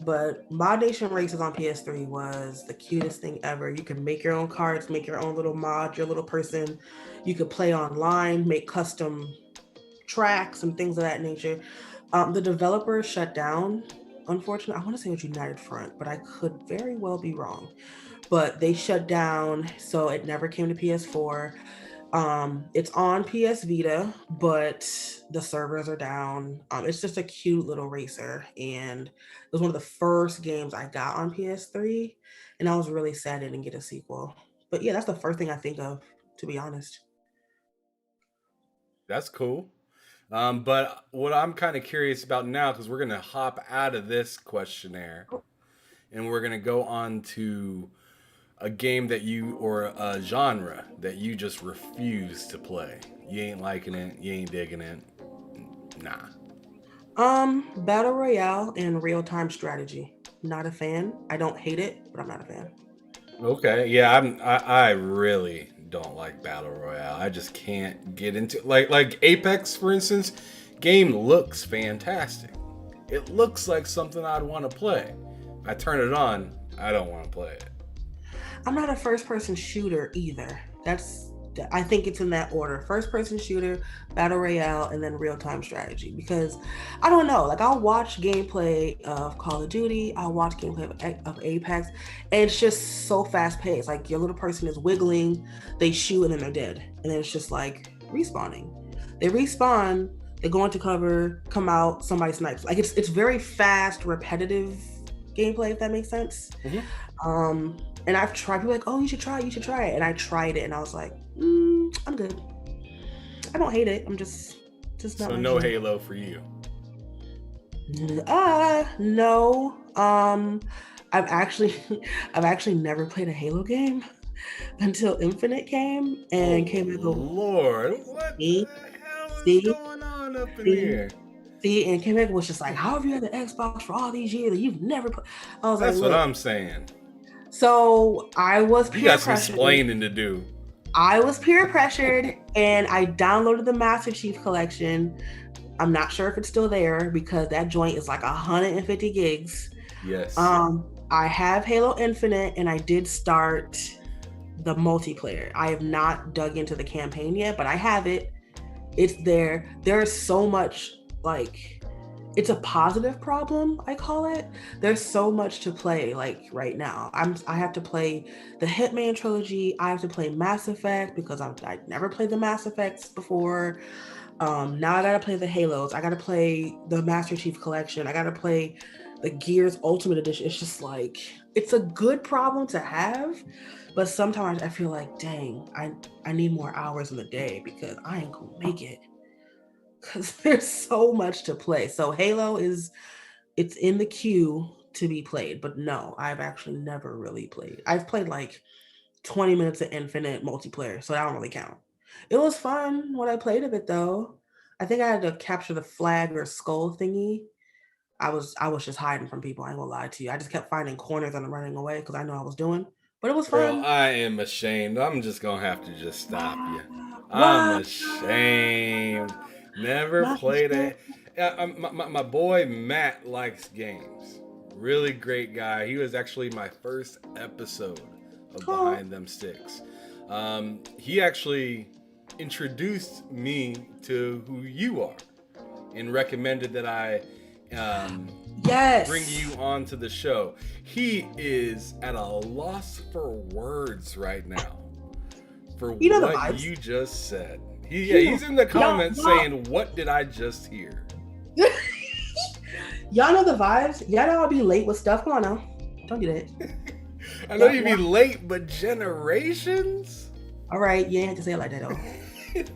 But Mod Nation Racers on PS3 was the cutest thing ever. You can make your own carts, make your own little mod, your little person. You could play online, make custom tracks and things of that nature. The developer shut down. Unfortunately, I want to say it was United Front, but I could very well be wrong. But they shut down, so it never came to PS4. It's on PS Vita, but the servers are down. It's just a cute little racer, and it was one of the first games I got on PS3, and I was really sad I didn't get a sequel. But yeah, that's the first thing I think of, to be honest. That's cool. But what I'm kind of curious about now, because we're gonna hop out of this questionnaire and we're gonna go on to a game that you or a genre that you just refuse to play. You ain't liking it. You ain't digging it. Nah. Battle Royale and real time strategy. Not a fan. I don't hate it, but I'm not a fan. Okay. Yeah, I really don't like battle royale. I just can't get into like Apex, for instance. Game looks fantastic. It looks like something I'd want to play. I turn it on. I don't want to play it. I'm not a first person shooter either. That's I think it's in that order: first person shooter, battle royale, and then real time strategy. Because I don't know, like I'll watch gameplay of Call of Duty, I'll watch gameplay of Apex, and it's just so fast paced. Like your little person is wiggling, they shoot, and then they're dead, and then it's just like respawning. They respawn, they go into cover, come out, somebody snipes. Like it's very fast, repetitive gameplay, if that makes sense. Um, and I've tried. People are like, oh, you should try it, and I tried it, and I was like, I'm good. I don't hate it. I'm just not. So no Halo for you. No. I've actually, I've actually never played a Halo game until Infinite came and came and go. Lord, what See, the hell is see, going on up in see, here? see, and Kim was just like, how have you had the Xbox for all these years and you've never put? I was That's like, what look. I'm saying. So I was You peer got some pressured. explaining to do. I was peer pressured and I downloaded the Master Chief Collection. I'm not sure if it's still there because that joint is like 150 gigs. Yes. I have Halo Infinite and I did start the multiplayer. I have not dug into the campaign yet, but I have it. It's there. There's so much, like, it's a positive problem, I call it. There's so much to play, like right now. I have to play the Hitman trilogy. I have to play Mass Effect because I never played the Mass Effects before. Now I gotta play the Halos. I gotta play the Master Chief Collection. I gotta play the Gears Ultimate Edition. It's just like, it's a good problem to have, but sometimes I feel like, dang, I need more hours in the day because I ain't gonna make it. Because there's so much to play. So Halo it's in the queue to be played, but no, I've actually never really played. I've played like 20 minutes of Infinite multiplayer, so that don't really count. It was fun when I played of it though. I think I had to capture the flag or skull thingy. I was just hiding from people. I ain't gonna lie to you. I just kept finding corners and running away because I know I was doing. But it was Girl, fun. I am ashamed. I'm just gonna have to just stop you. I'm What? ashamed. Never Not the played shit. it. My boy Matt likes games. Really great guy. He was actually my first episode of Oh, Behind Them Sticks. He actually introduced me to who you are and recommended that I yes. bring you onto the show. He is at a loss for words right now for You know the what vibes. you just said. He's in the comments saying, "What did I just hear?" Y'all know the vibes. Y'all know I'll be late with stuff. Come on now. Don't do that. I know you'd be late, but generations. All right, you ain't have to say it like that though.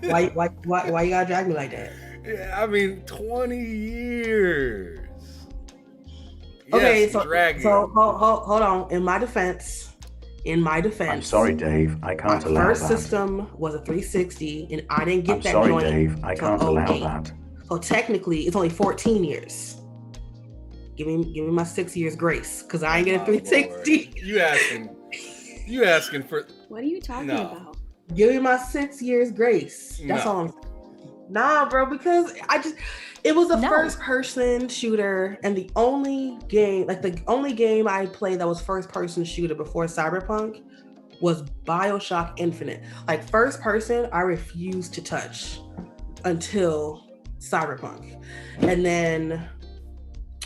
Why you gotta drag me like that? Yeah, I mean, 20 years. Okay, Yes, so dragging. hold on. In my defense, I'm sorry, Dave. I my can't allow first that. system was a 360, and I didn't get I'm that sorry, joint Dave. I can't till allow 08. that. So technically, it's only 14 years. Give me my 6 years grace, because I ain't get a 360. Lord. You asking for? What are you talking about? Give me my 6 years grace. That's all I'm saying. Nah, bro, because it was a first person shooter, and the only game I played that was first person shooter before Cyberpunk was BioShock Infinite. Like first person, I refused to touch until Cyberpunk. And then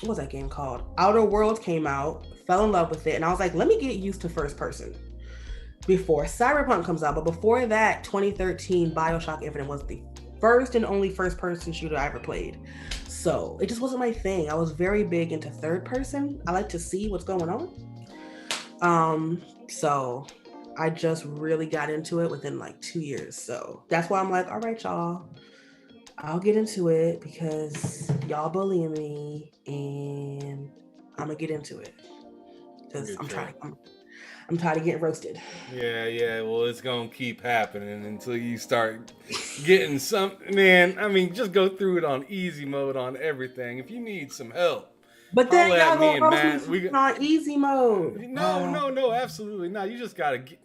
what was that game called? Outer Worlds came out, fell in love with it, and I was like, let me get used to first person before Cyberpunk comes out. But before that, 2013 BioShock Infinite was the first and only first person shooter I ever played. So it just wasn't my thing. I was very big into third person. I like to see what's going on. So I just really got into it within like 2 years. So that's why I'm like, all right, y'all, I'll get into it because y'all bullying me and I'm gonna get into it because I'm tired of getting roasted. Yeah. Well, it's gonna keep happening until you start getting some. Man, I mean, just go through it on easy mode on everything. If you need some help, But then holla y'all at me and gonna Matt. roast me on easy mode. No, absolutely not. You just gotta get.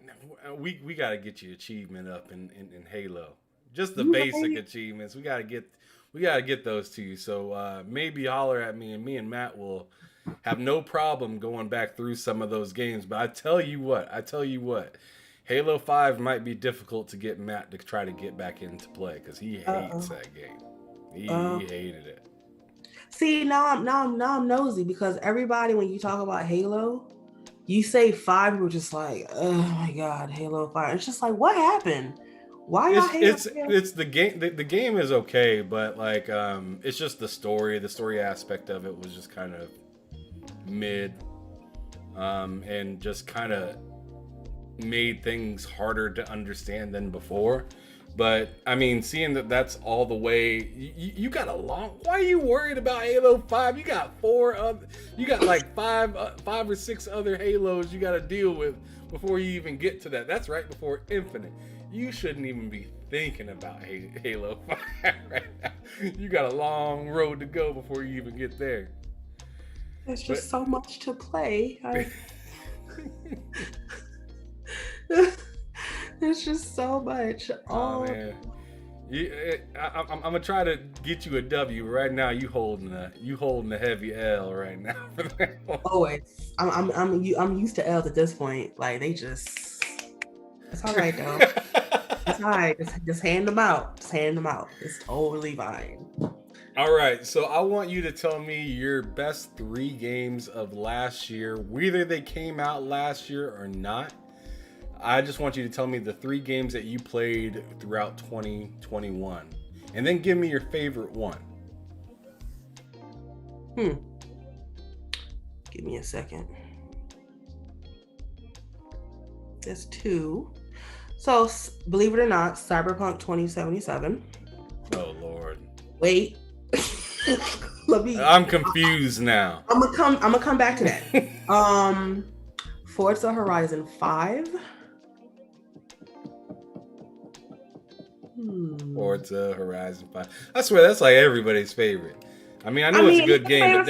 We gotta get your achievement up in Halo. Just the basic achievements. We gotta get those to you. So maybe holler at me, and me and Matt will have no problem going back through some of those games. But I tell you what, Halo 5 might be difficult to get Matt to try to get back into play because he hates Uh-oh. that game. He hated it. See, now I'm nosy because everybody, when you talk about Halo, you say 5, we're just like, oh my god, Halo 5. It's just like, what happened? Why y'all hate Halo? It's the game. The game is okay, but like it's just the story. The story aspect of it was just kind of mid, and just kind of made things harder to understand than before. But I mean, seeing that that's all the way, you got a long. Why are you worried about Halo 5? You got you got like five or six other Halos you got to deal with before you even get to that. That's right before Infinite. You shouldn't even be thinking about Halo 5 right now. You got a long road to go before you even get there. There's just so much to play. There's just so much. Oh man, I'm gonna try to get you a W right now. You holding a heavy L right now for that one. Always. I'm used to L's at this point. Like they just. It's all right though. It's all right. Just hand them out. Just hand them out. It's totally fine. All right, so I want you to tell me your best 3 games of last year, whether they came out last year or not. I just want you to tell me the 3 games that you played throughout 2021. And then give me your favorite one. Give me a second. There's 2. So, believe it or not, Cyberpunk 2077. Oh, Lord. Wait. I'm confused now. I'm gonna come back to that. Forza Horizon 5. Forza Horizon 5. I swear that's like everybody's favorite. I mean, it's a good game, but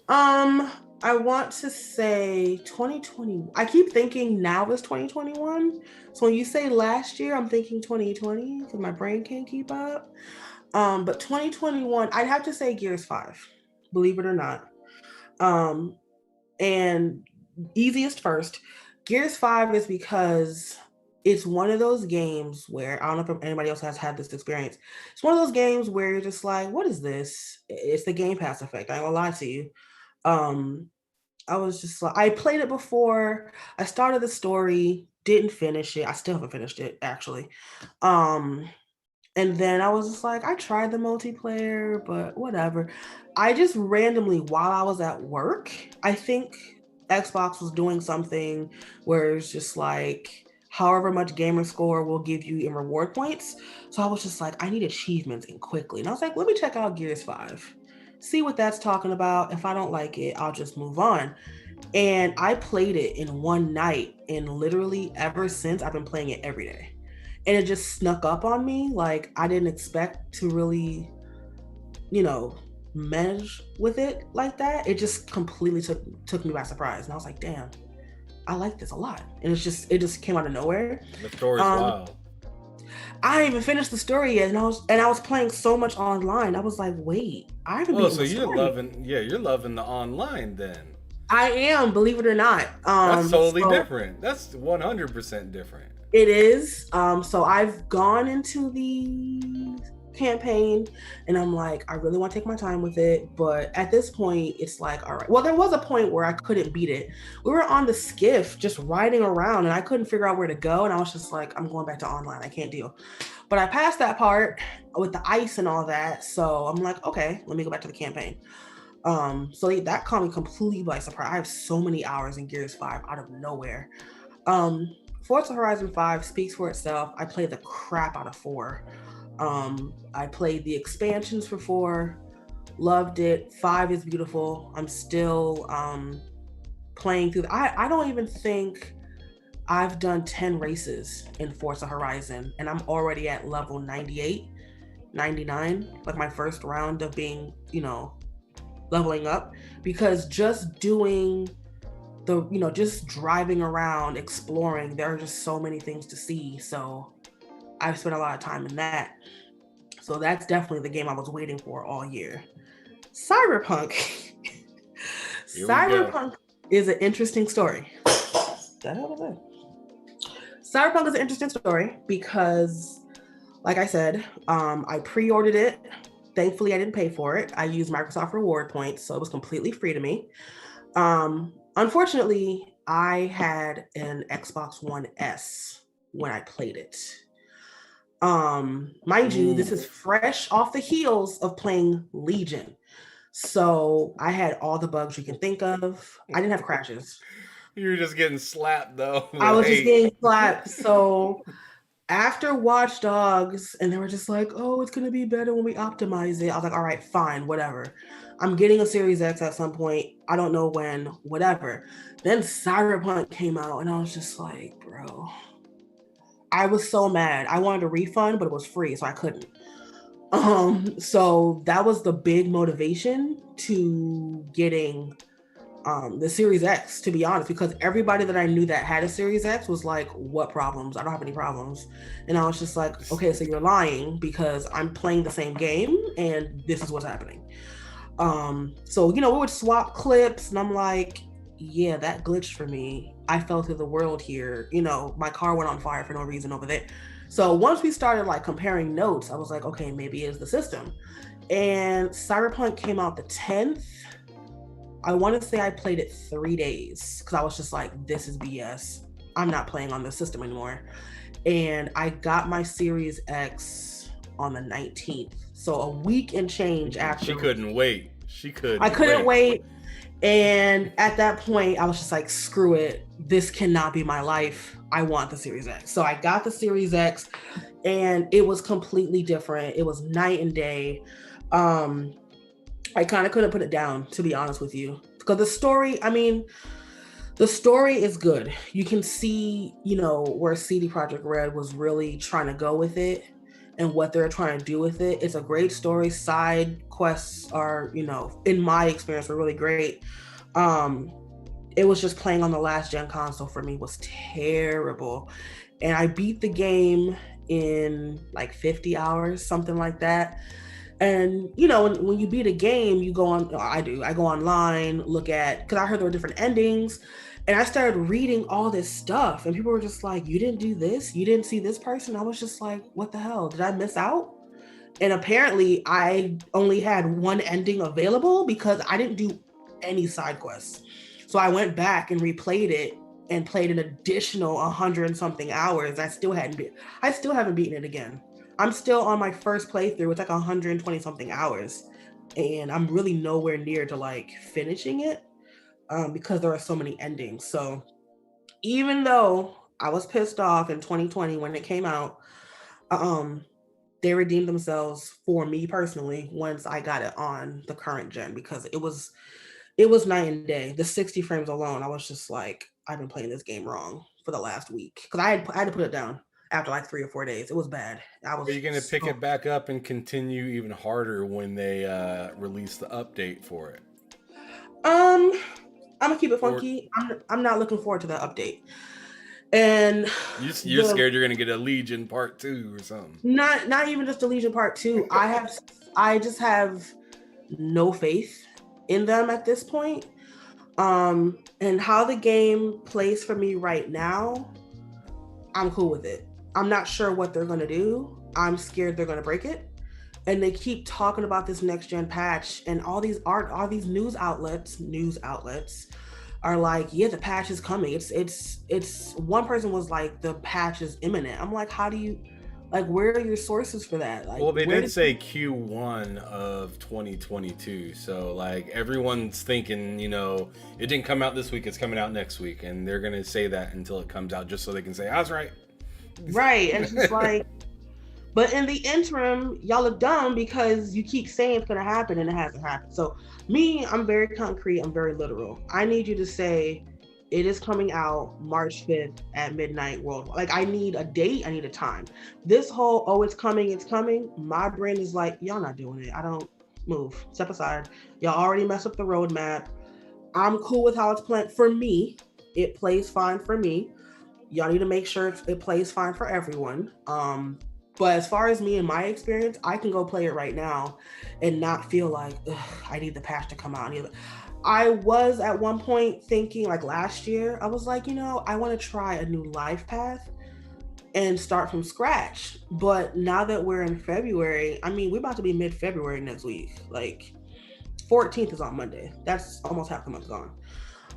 damn. I want to say 2020. I keep thinking now is 2021. So when you say last year, I'm thinking 2020 because my brain can't keep up. But 2021, I'd have to say Gears 5, believe it or not. And easiest first, Gears 5 is because it's one of those games where, I don't know if anybody else has had this experience. It's one of those games where you're just like, what is this? It's the Game Pass effect. I ain't gonna lie to you. I was just like, I played it before. I started the story, didn't finish it. I still haven't finished it, actually. And then I was just like, I tried the multiplayer, but whatever. I just randomly, while I was at work, I think Xbox was doing something where it's just like, however much gamer score will give you in reward points. So I was just like, I need achievements and quickly. And I was like, let me check out Gears 5. See what that's talking about. If I don't like it, I'll just move on. And I played it in one night. And literally ever since, I've been playing it every day. And it just snuck up on me. Like, I didn't expect to really, mesh with it like that. It just completely took me by surprise. And I was like, damn, I like this a lot. And it just came out of nowhere. The story's wild. I didn't even finished the story yet, and I was playing so much online. I was like, wait, I haven't been. So you're loving the online then. I am, believe it or not. That's totally different. That's 100% different. It is. So I've gone into the campaign and I'm like, I really want to take my time with it. But at this point, it's like, all right. Well, there was a point where I couldn't beat it. We were on the skiff just riding around and I couldn't figure out where to go. And I was just like, I'm going back to online. I can't deal. But I passed that part with the ice and all that. So I'm like, okay, let me go back to the campaign. So that caught me completely by surprise. I have so many hours in Gears 5 out of nowhere. Forza Horizon 5 speaks for itself. I played the crap out of 4. I played the expansions for 4, loved it. 5 is beautiful. I'm still playing through. I don't even think I've done 10 races in Forza Horizon, and I'm already at level 98, 99, like my first round of being, leveling up, because just doing just driving around, exploring, there are just so many things to see. So I've spent a lot of time in that. So that's definitely the game I was waiting for all year. Cyberpunk. Cyberpunk is an interesting story. What the hell was that? Cyberpunk is an interesting story because, like I said, I pre-ordered it. Thankfully, I didn't pay for it. I used Microsoft reward points, so it was completely free to me. Unfortunately, I had an Xbox One S when I played it. Mind you, this is fresh off the heels of playing Legion. So I had all the bugs you can think of. I didn't have crashes. You were just getting slapped though. I was just getting slapped. So after Watch Dogs, and they were just like, oh, it's going to be better when we optimize it. I was like, all right, fine, whatever. I'm getting a Series X at some point. I don't know when, whatever. Then Cyberpunk came out, and I was just like, bro. I was so mad. I wanted a refund, but it was free, so I couldn't. So that was the big motivation to getting the Series X, to be honest, because everybody that I knew that had a Series X was like, what problems? I don't have any problems. And I was just like, okay, so you're lying because I'm playing the same game and this is what's happening. So, we would swap clips and I'm like, yeah, that glitched for me. I fell through the world here. My car went on fire for no reason over there. So once we started like comparing notes, I was like, okay, maybe it's the system. And Cyberpunk came out the 10th. I want to say I played it 3 days because I was just like, this is BS. I'm not playing on this system anymore. And I got my Series X on the 19th. So a week and change after. She couldn't wait. I couldn't wait. And at that point, I was just like, screw it. This cannot be my life. I want the Series X. So I got the Series X and it was completely different. It was night and day. I kind of couldn't put it down, to be honest with you. Because the story is good. You can see, where CD Projekt Red was really trying to go with it and what they're trying to do with it. It's a great story. Side quests are, in my experience, were really great. It was just playing on the last gen console for me was terrible. And I beat the game in like 50 hours, something like that. And, when you beat a game, you go on, I go online, look at, because I heard there were different endings. And I started reading all this stuff. And people were just like, you didn't do this? You didn't see this person? I was just like, what the hell? Did I miss out? And apparently I only had one ending available because I didn't do any side quests. So I went back and replayed it and played an additional 100 and something hours. I still haven't beaten it again. I'm still on my first playthrough. It's like 120 something hours. And I'm really nowhere near to like finishing it because there are so many endings. So even though I was pissed off in 2020 when it came out, they redeemed themselves for me personally once I got it on the current gen because it was night and day. The 60 frames alone, I was just like, I've been playing this game wrong for the last week because I had to put it down after like 3 or 4 days. It was bad. Are you going to pick it back up and continue even harder when they release the update for it? I'm gonna keep it funky. I'm not looking forward to that update. And you're scared you're gonna get a Legion Part 2 or something. Not even just a Legion Part 2. I just have no faith in them at this point. And how the game plays for me right now, I'm cool with it. I'm not sure what they're gonna do. I'm scared they're gonna break it. And they keep talking about this next gen patch, and all these news outlets are like, yeah, the patch is coming. It's one person was like, the patch is imminent. I'm like, how do you, like, where are your sources for that? Like, well, they did say Q1 of 2022. So like everyone's thinking, it didn't come out this week, it's coming out next week. And they're going to say that until it comes out just so they can say, I was right. Right. And it's just like, but in the interim, y'all are dumb because you keep saying it's going to happen and it hasn't happened. So me, I'm very concrete. I'm very literal. I need you to say it is coming out March 5th at midnight worldwide. Like, I need a date. I need a time. This whole, oh, it's coming. My brain is like, y'all not doing it. I don't move. Step aside. Y'all already messed up the roadmap. I'm cool with how it's playing. For me, it plays fine for me. Y'all need to make sure it plays fine for everyone. But as far as me and my experience, I can go play it right now and not feel like, I need the patch to come out. I was at one point thinking, like last year, I was like, I want to try a new life path. and start from scratch. But now that we're in February, I mean, we're about to be mid-February next week. Like 14th is on Monday. That's almost half the month gone.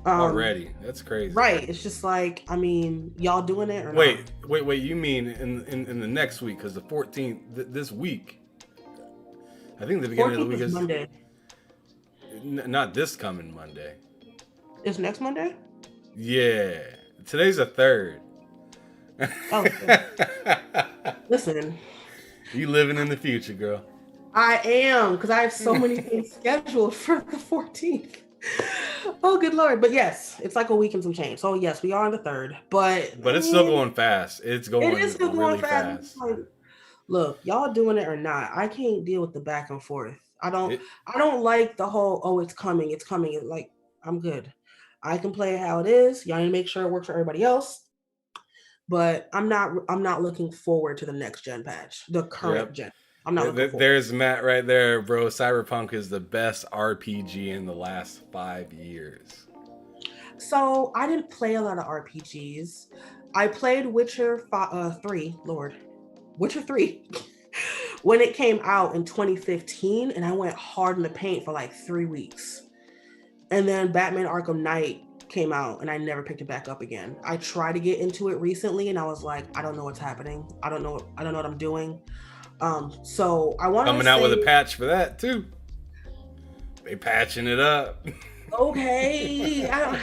Already. That's crazy. Right. It's just like, I mean, y'all doing it or wait, not? Wait. You mean in the next week? Because the 14th, this week. I think the beginning of the week is Monday. Not this coming Monday. It's next Monday? Yeah. Today's the 3rd. Oh. Listen. You living in the future, girl. I am, because I have so many things scheduled for the 14th. Oh, good Lord. But yes, it's like a week and some change. So yes, we are on the 3rd. But it's still going fast. It's going It is still really going fast. Like, look, y'all doing it or not, I can't deal with the back and forth. I don't like the whole, oh, it's coming. It's like, I'm good. I can play it how it is. Y'all need to make sure it works for everybody else. But I'm not looking forward to the next gen patch, the current gen. I'm not looking forward. There's Matt right there, bro. Cyberpunk is the best RPG in the last 5 years. So I didn't play a lot of RPGs. I played Witcher 3, Witcher 3 when it came out in 2015, and I went hard in the paint for like 3 weeks. And then Batman Arkham Knight came out, and I never picked it back up again. I tried to get into it recently, and I was like, I don't know what's happening. I don't know what I'm doing. So I want to coming out with a patch for that too. They patching it up. Okay, I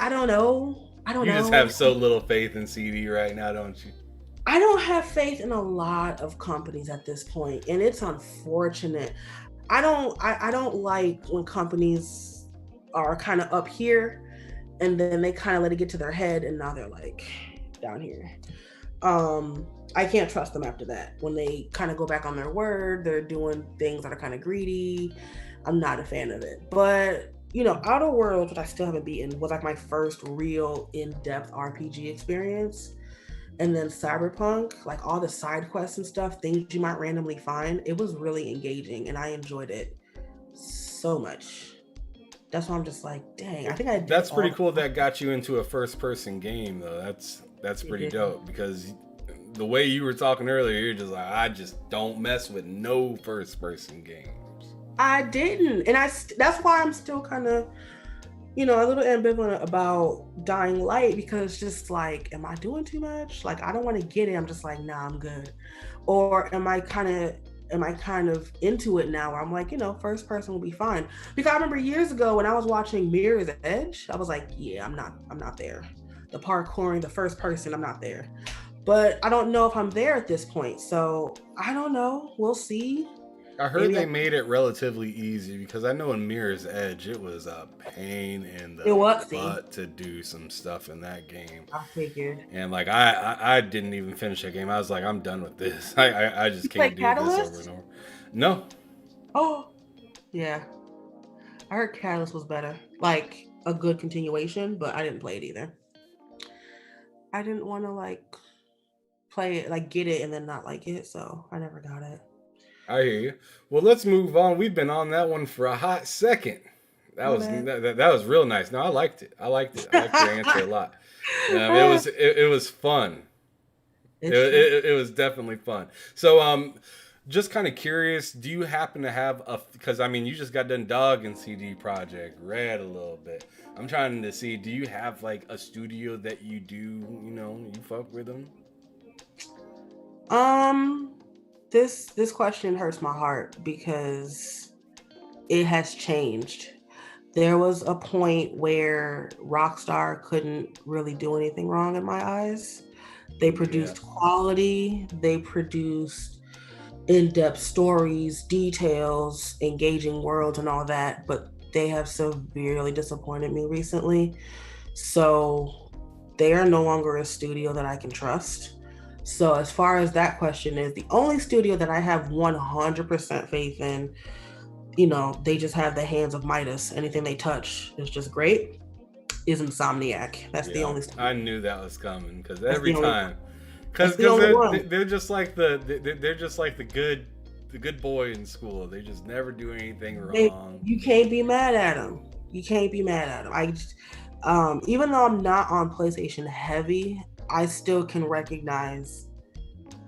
don't know. You just have so little faith in CD right now, don't you? I don't have faith in a lot of companies at this point, and it's unfortunate. I don't like when companies are kind of up here and then they kind of let it get to their head and now they're like down here. I can't trust them after that. When they kind of go back on their word, they're doing things that are kind of greedy. I'm not a fan of it. But, Outer Worlds, which I still haven't beaten, was like my first real in-depth RPG experience. And then Cyberpunk, like all the side quests and stuff, things you might randomly find, it was really engaging and I enjoyed it so much. That's why I'm just like, dang, I think I did. That's pretty cool that got you into a first-person game, though. That's pretty dope, because the way you were talking earlier, you're just like, I just don't mess with no first-person games. I didn't, and that's why I'm still kind of, a little ambivalent about Dying Light, because it's just like, am I doing too much? Like, I don't want to get it. I'm just like, nah, I'm good. Or am I kind of into it now where I'm like, first person will be fine? Because I remember years ago when I was watching Mirror's Edge, I was like, yeah, I'm not there. The parkouring, the first person, I'm not there. But I don't know if I'm there at this point. So I don't know. We'll see. I heard they made it relatively easy, because I know in Mirror's Edge it was a pain in the butt to do some stuff in that game. I figured. And like I didn't even finish that game. I was like, I'm done with this. I just can't do Catalyst? this over and over. No. Oh, yeah. I heard Catalyst was better, like a good continuation, but I didn't play it either. I didn't want to play it, get it and then not like it, so I never got it. I hear you. Well, let's move on. We've been on that one for a hot second. That was real nice. No, I liked it. I liked your answer a lot. It was fun. It was definitely fun. So, just kind of curious, do you happen to have because you just got done dogging CD Projekt Red a little bit. I'm trying to see, do you have like a studio that you do, you fuck with them? This question hurts my heart because it has changed. There was a point where Rockstar couldn't really do anything wrong in my eyes. They produced quality, they produced in-depth stories, details, engaging worlds and all that, but they have severely disappointed me recently. So they are no longer a studio that I can trust. So as far as that question is, the only studio that I have 100% faith in, they just have the hands of Midas. Anything they touch is just great, is Insomniac. That's the only studio. I knew that was coming, because every time, because they're just like the good boy in school. They just never do anything wrong. You can't be mad at them. I just, even though I'm not on PlayStation heavy, I still can recognize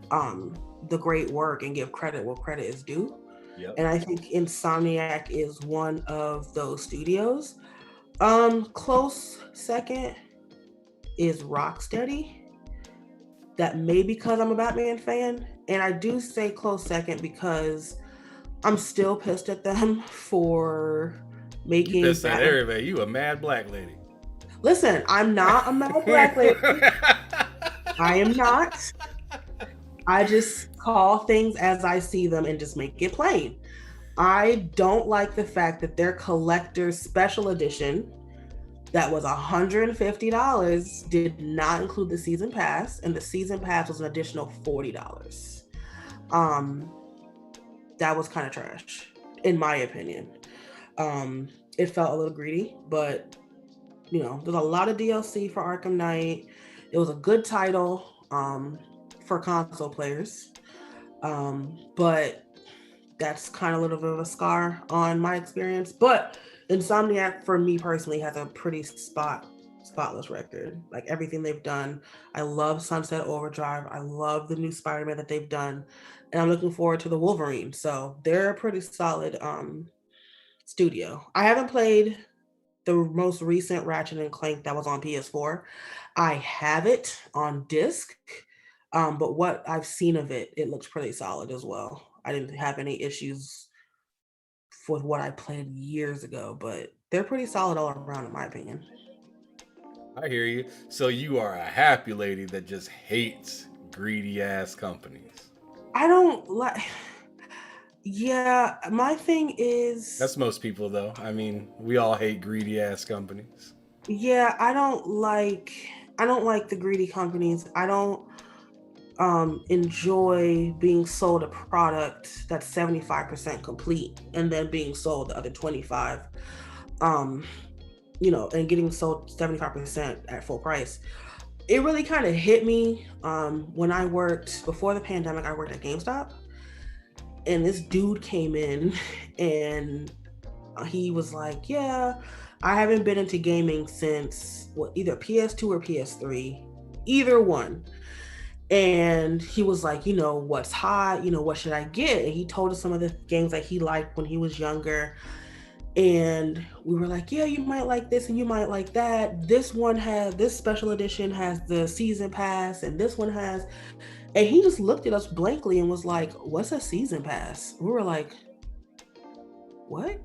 the great work and give credit where credit is due. Yep. And I think Insomniac is one of those studios. Close second is Rocksteady. That may because I'm a Batman fan. And I do say close second because I'm still pissed at them for making you pissed Batman. At everybody. You a mad black lady. Listen, I'm not a mad black lady. I am not. I just call things as I see them and just make it plain. I don't like the fact that their collector's special edition that was $150 did not include the season pass, and the season pass was an additional $40. That was kind of trash, in my opinion. It felt a little greedy, but there's a lot of DLC for Arkham Knight. It was a good title for console players, but that's kind of a little bit of a scar on my experience. But Insomniac, for me personally, has a pretty spotless record. Like everything they've done. I love Sunset Overdrive. I love the new Spider-Man that they've done. And I'm looking forward to the Wolverine. So they're a pretty solid studio. I haven't played the most recent Ratchet and Clank that was on PS4. I have it on disc. But what I've seen of it, it looks pretty solid as well. I didn't have any issues with what I played years ago, but they're pretty solid all around, in my opinion. I hear you. So you are a happy lady that just hates greedy ass companies. I don't like. Yeah, my thing is. That's most people, though. I mean, we all hate greedy ass companies. Yeah, I don't like the greedy companies. I don't enjoy being sold a product that's 75% complete and then being sold the other 25. And getting sold 75% at full price. It really kind of hit me when I worked before the pandemic. I worked at GameStop, and this dude came in and he was like, yeah, I haven't been into gaming since either PS2 or PS3, either one. And he was like, what's hot, what should I get? And he told us some of the games that he liked when he was younger. And we were like, yeah, you might like this and you might like that. This special edition has the season pass, and this one has. And he just looked at us blankly and was like, what's a season pass? We were like, what?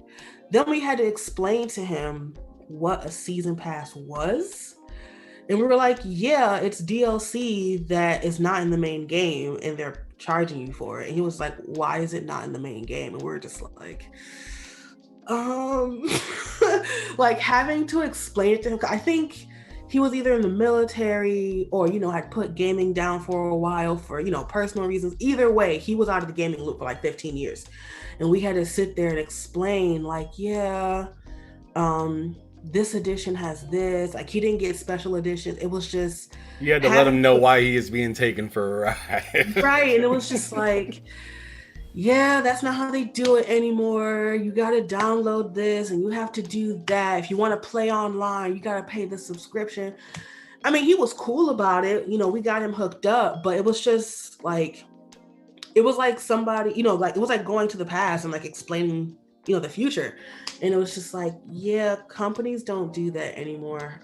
Then we had to explain to him what a season pass was. And we were like, yeah, it's DLC that is not in the main game and they're charging you for it. And he was like, why is it not in the main game? And we were just like, like having to explain it to him. I think he was either in the military or, had put gaming down for a while for, personal reasons. Either way, he was out of the gaming loop for like 15 years. And we had to sit there and explain like, yeah, this edition has this. Like he didn't get special editions. It was just you had to let him know why he is being taken for a ride. Right. And it was just like, yeah, that's not how they do it anymore. You got to download this and you have to do that. If you want to play online, you got to pay the subscription. I mean, he was cool about it. We got him hooked up, but it was just like, it was like somebody, like it was like going to the past and like explaining, the future. And it was just like, yeah, companies don't do that anymore.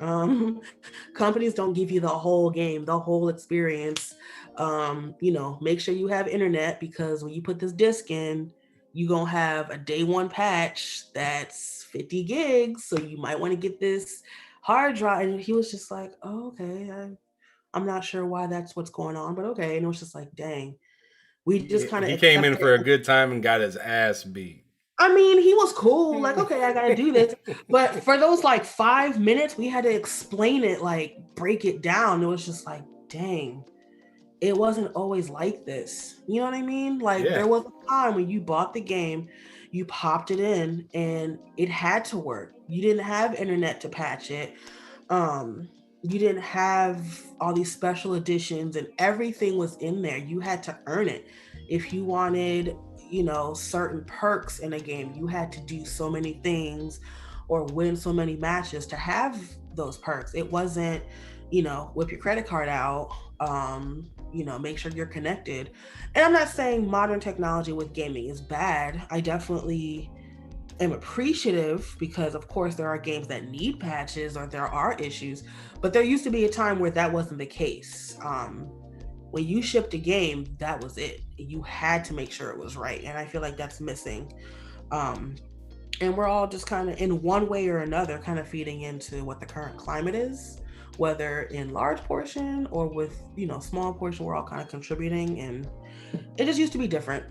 Companies don't give you the whole game, the whole experience. Make sure you have internet, because when you put this disc in, you're going to have a day one patch that's 50 gigs. So you might want to get this hard drive. And he was just like, oh, okay. I'm not sure why that's what's going on, but okay. And it was just like, dang, we just kind of. He came in for a good time and got his ass beat. I mean, he was cool. Like, okay, I got to do this. But for those like 5 minutes, we had to explain it, like break it down. It was just like, dang, it wasn't always like this. You know what I mean? Like There was a time when you bought the game, you popped it in and it had to work. You didn't have internet to patch it. You didn't have all these special editions and everything was in there. You had to earn it. If you wanted, certain perks in a game, you had to do so many things or win so many matches to have those perks. It wasn't, whip your credit card out, make sure you're connected. And I'm not saying modern technology with gaming is bad. I definitely am appreciative because, of course, there are games that need patches or there are issues, but there used to be a time where that wasn't the case. When you shipped a game, that was it. You had to make sure it was right. And I feel like that's missing. Um, and we're all just kind of in one way or another kind of feeding into what the current climate is, whether in large portion or with small portion. We're all kind of contributing, and it just used to be different,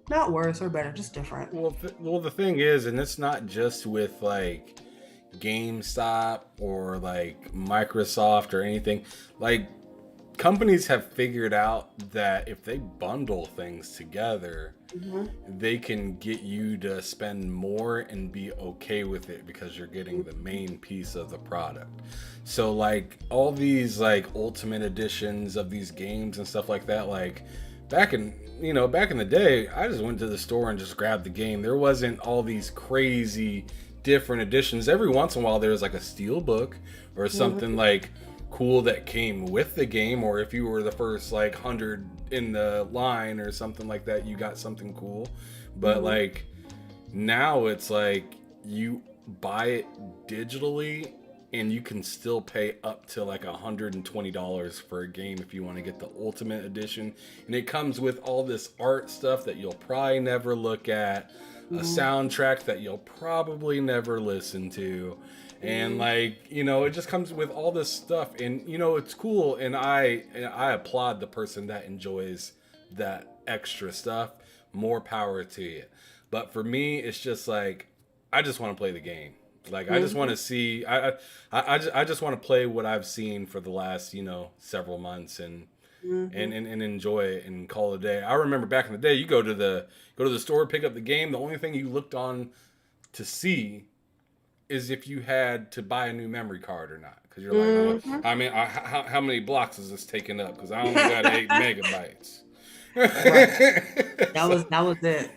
not worse or better, just different. Well, the thing is, and it's not just with like GameStop or like Microsoft or anything. Like, companies have figured out that if they bundle things together, they can get you to spend more and be okay with it because you're getting the main piece of the product. So like all these like ultimate editions of these games and stuff like that, like back in the day, I just went to the store and just grabbed the game. There wasn't all these crazy different editions. Every once in a while there was like a steel book or something like cool that came with the game, or if you were the first like 100 in the line or something like that, you got something cool. But like now it's like you buy it digitally and you can still pay up to like $120 for a game if you want to get the ultimate edition, and it comes with all this art stuff that you'll probably never look at, a soundtrack that you'll probably never listen to, and like it just comes with all this stuff, and it's cool, and I applaud the person that enjoys that extra stuff. More power to you. But for me, it's just like I just want to play the game. Like I just want to see. I just want to play what I've seen for the last several months and enjoy it and call it a day. I remember back in the day, you go to the store, pick up the game. The only thing you looked on to see is if you had to buy a new memory card or not, because you're like, oh, I mean, how many blocks is this taking up? Because I only got 8 megabytes. Right. That was it.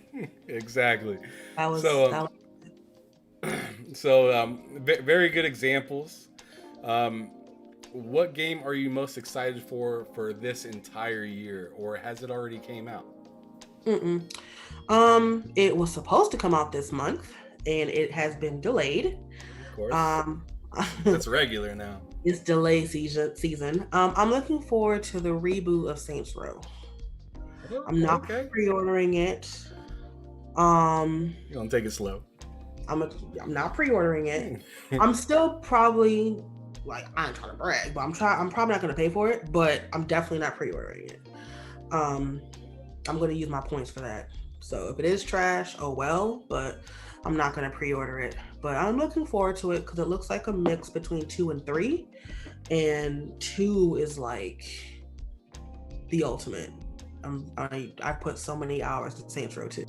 Exactly. That was So, that was very good examples. What game are you most excited for this entire year, or has it already came out? It was supposed to come out this month, and it has been delayed. Of course. That's regular now. It's delay season. I'm looking forward to the reboot of Saints Row. I'm not pre-ordering it. You're gonna take it slow. I'm not pre-ordering it. I'm still probably like, I ain't trying to brag, but I'm probably not gonna pay for it, but I'm definitely not pre-ordering it. I'm gonna use my points for that. So if it is trash, oh well, but I'm not gonna pre-order it. But I'm looking forward to it because it looks like a mix between 2 and 3, and 2 is like the ultimate. I put so many hours to Saints Row 2.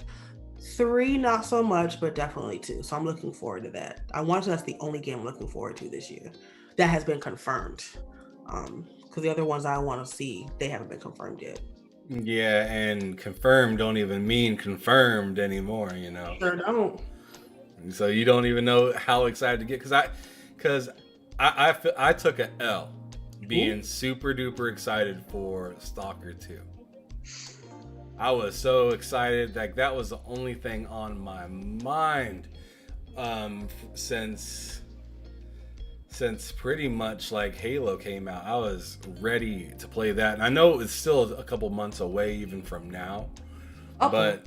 3 not so much, but definitely 2. So I'm looking forward to that. I want to. That's the only game I'm looking forward to this year that has been confirmed. Because the other ones I want to see, they haven't been confirmed yet. Yeah, and confirmed don't even mean confirmed anymore. Sure don't. So you don't even know how excited to get, because I took an L being super duper excited for Stalker 2. I was so excited, like that was the only thing on my mind since pretty much like Halo came out. I was ready to play that, and I know it's still a couple months away even from now. Okay. But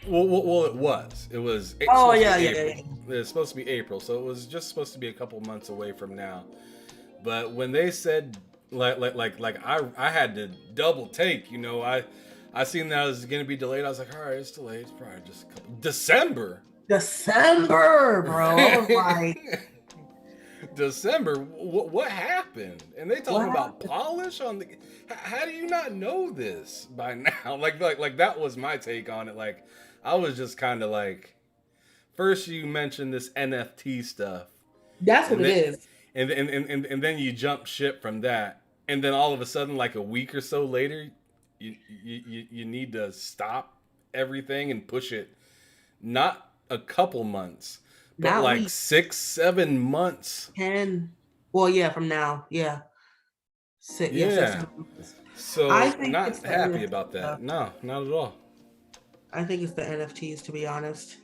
well, it was. Oh yeah. It's supposed to be April, so it was just supposed to be a couple months away from now. But when they said like I had to double take, I seen that it was going to be delayed. I was like, all right, it's delayed. It's probably just a couple. December, bro. I was like, December. What happened? And they talking about polish on the. How do you not know this by now? Like that was my take on it. Like, I was just kind of like, first you mentioned this NFT stuff. That's what it is. And then you jump ship from that, and then all of a sudden, like a week or so later, you need to stop everything and push it, not a couple months, but not like weeks. 6-7 months. 10. Well, yeah, from now, yeah. Yes, that's Yeah. on my list. I So think it's not the happy NFT about that. stuff. No, not at all. I think it's the NFTs, to be honest.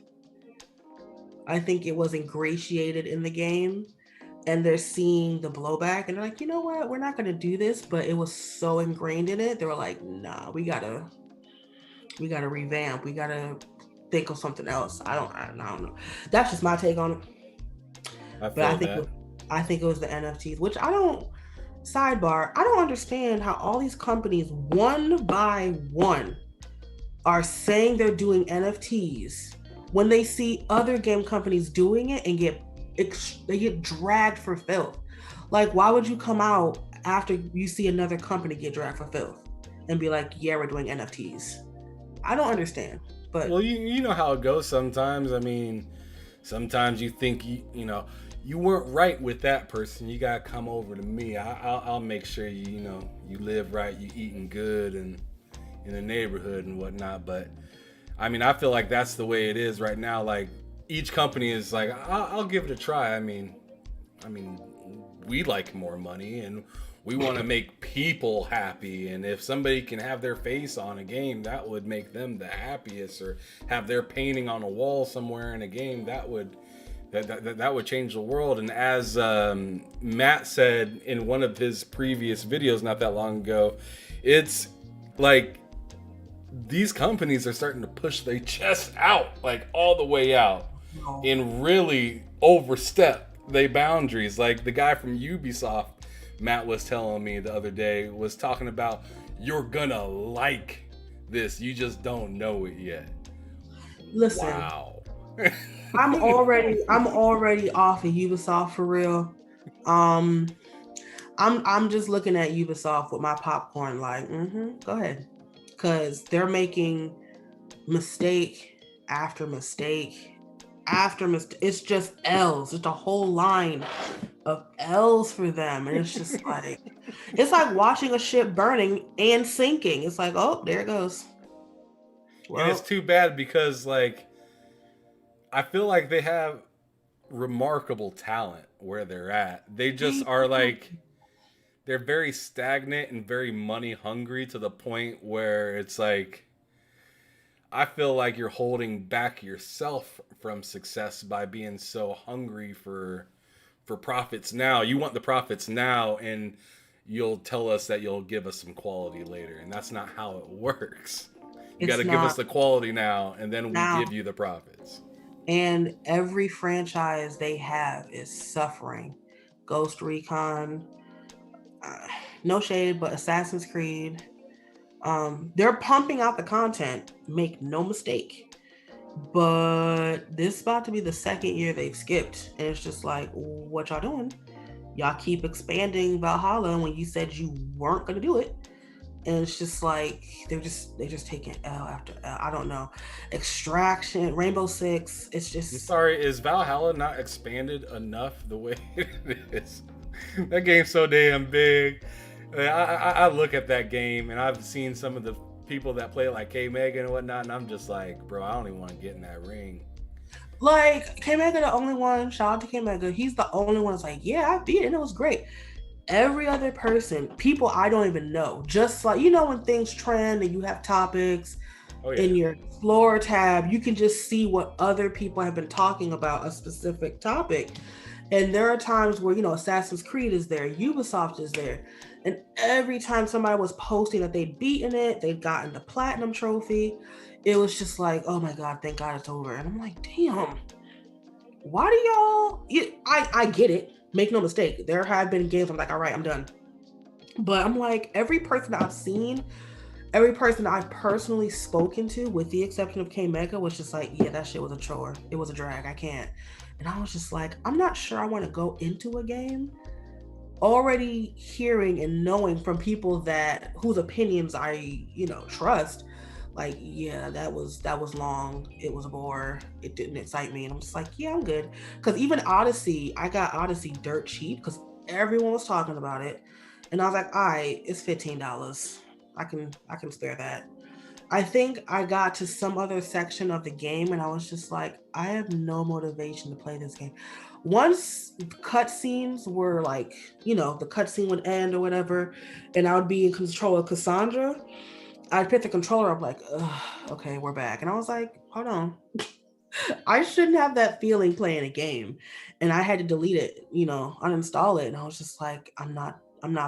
I think it was ingratiated in the game, and they're seeing the blowback, and they're like, you know what, we're not going to do this, but it was so ingrained in it. They were like, nah, we gotta revamp. We gotta think of something else. I don't know. That's just my take on it. I But I feel think that. I think it was the NFTs, which I don't. Sidebar: I don't understand how all these companies, one by one, are saying they're doing NFTs when they see other game companies doing it and they get dragged for filth. Like, why would you come out after you see another company get dragged for filth and be like, "Yeah, we're doing NFTs"? I don't understand, Well, but you know how it goes sometimes. I mean, sometimes you think you weren't right with that person. You gotta come over to me. I'll make sure you live right. You eating good and in the neighborhood and whatnot. But I mean, I feel like that's the way it is right now. Like each company is like, I'll give it a try. I mean, we like more money and we want to make people happy. And if somebody can have their face on a game, that would make them the happiest. Or have their painting on a wall somewhere in a game, that would change the world. And as Matt said in one of his previous videos not that long ago, it's like these companies are starting to push their chest out, like all the way out, no. and really overstep their boundaries. Like the guy from Ubisoft, Matt was telling me the other day, was talking about, you're gonna like this, you just don't know it yet. Listen, Wow. I'm already off of Ubisoft for real. Um, I'm just looking at Ubisoft with my popcorn, like, go ahead, because they're making mistake after mistake after mistake. It's just L's. It's a whole line of L's for them, and it's like watching a ship burning and sinking. It's like, oh, there it goes. And it's Well, too bad because, like, I feel like they have remarkable talent where they're at. They just they are like, they're very stagnant and very money hungry to the point where it's like, I feel like you're holding back yourself from success by being so hungry for profits now. You want the profits now, and you'll tell us that you'll give us some quality later, and that's not how it works. You got it's to give us not the quality now, and then we now. give you the profits. And every franchise they have is suffering. Ghost Recon, uh, no shade, but Assassin's Creed. They're pumping out the content, make no mistake. But this is about to be the second year they've skipped. And it's just like, what y'all doing? Y'all keep expanding Valhalla when you said you weren't gonna do it. And it's just like they're just taking L after L. I don't know. Extraction, Rainbow Six, it's I'm just sorry, is Valhalla not expanded enough the way it is? That game's so damn big. I look at that game and I've seen some of the people that play like K Mega and whatnot, and I'm just like, bro, I don't even want to get in that ring. like K Mega the only one, shout out to K Mega. He's the only one that's like, yeah, I beat it and it was great. Every other person, people I don't even know, just like when things trend and you have topics Oh yeah. in your Explore tab, you can just see what other people have been talking about a specific topic. And there are times where, Assassin's Creed is there, Ubisoft is there. And every time somebody was posting that they'd beaten it, they'd gotten the platinum trophy, it was just like, oh my God, thank God it's over. And I'm like, damn, why do I get it. Make no mistake. There have been games I'm like, all right, I'm done. But I'm like, every person I've seen, every person I've personally spoken to, with the exception of K Mega, was just like, yeah, that shit was a chore. It was a drag. I can't. And I was just like, I'm not sure I want to go into a game already hearing and knowing from people whose opinions I, trust. Like, yeah, that was long. It was a bore. It didn't excite me. And I'm just like, yeah, I'm good. Because even Odyssey, I got Odyssey dirt cheap because everyone was talking about it. And I was like, all right, it's $15. I can spare that. I think I got to some other section of the game and I was just like, I have no motivation to play this game. once cutscenes were like, the cutscene would end or whatever, and I would be in control of Cassandra, I'd pick the controller up like, okay, we're back. And I was like, hold on. I shouldn't have that feeling playing a game. And I had to delete it, uninstall it. And I was just like, I'm not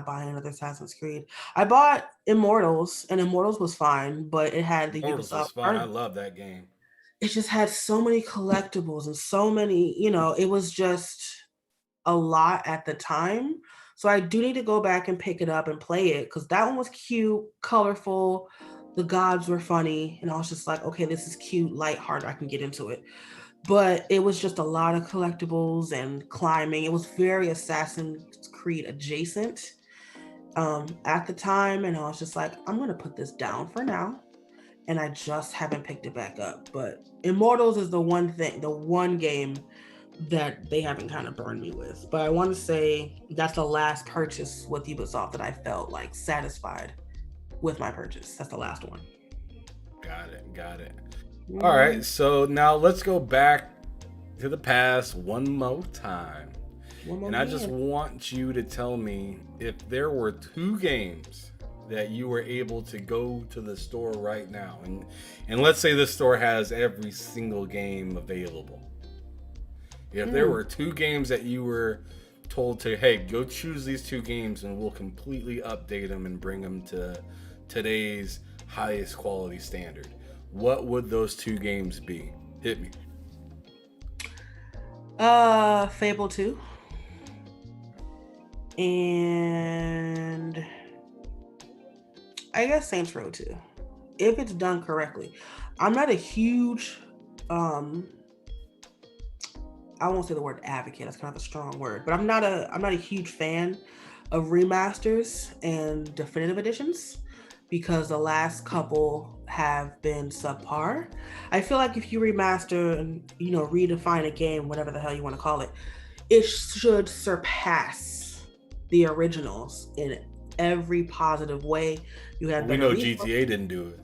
buying another Assassin's Creed. I bought Immortals, and Immortals was fine, but it had the Immortals was Ubisoft fun. I love that game. It just had so many collectibles and so many, it was just a lot at the time. So I do need to go back and pick it up and play it, because that one was cute, colorful. The gods were funny. And I was just like, okay, this is cute, lighthearted. I can get into it. But it was just a lot of collectibles and climbing. It was very Assassin's Creed adjacent at the time. And I was just like, I'm going to put this down for now. And I just haven't picked it back up. But Immortals is the one game that they haven't kind of burned me with. But I want to say that's the last purchase with Ubisoft that I felt like satisfied with my purchase. That's the last one. Got it. All right, so now let's go back to the past one more time. I just want you to tell me if there were 2 games that you were able to go to the store right now, and let's say the store has every single game available. If there were 2 games that you were told to, hey, go choose these 2 games and we'll completely update them and bring them to today's highest quality standard, what would those 2 games be? Hit me. Fable 2. And I guess Saints Row 2. If it's done correctly. I'm not a huge I won't say the word advocate, that's kind of a strong word, but I'm not a huge fan of remasters and definitive editions, because the last couple have been subpar. I feel like if you remaster and redefine a game, whatever the hell you want to call it, it should surpass the originals in every positive way. You have we know GTA didn't do it.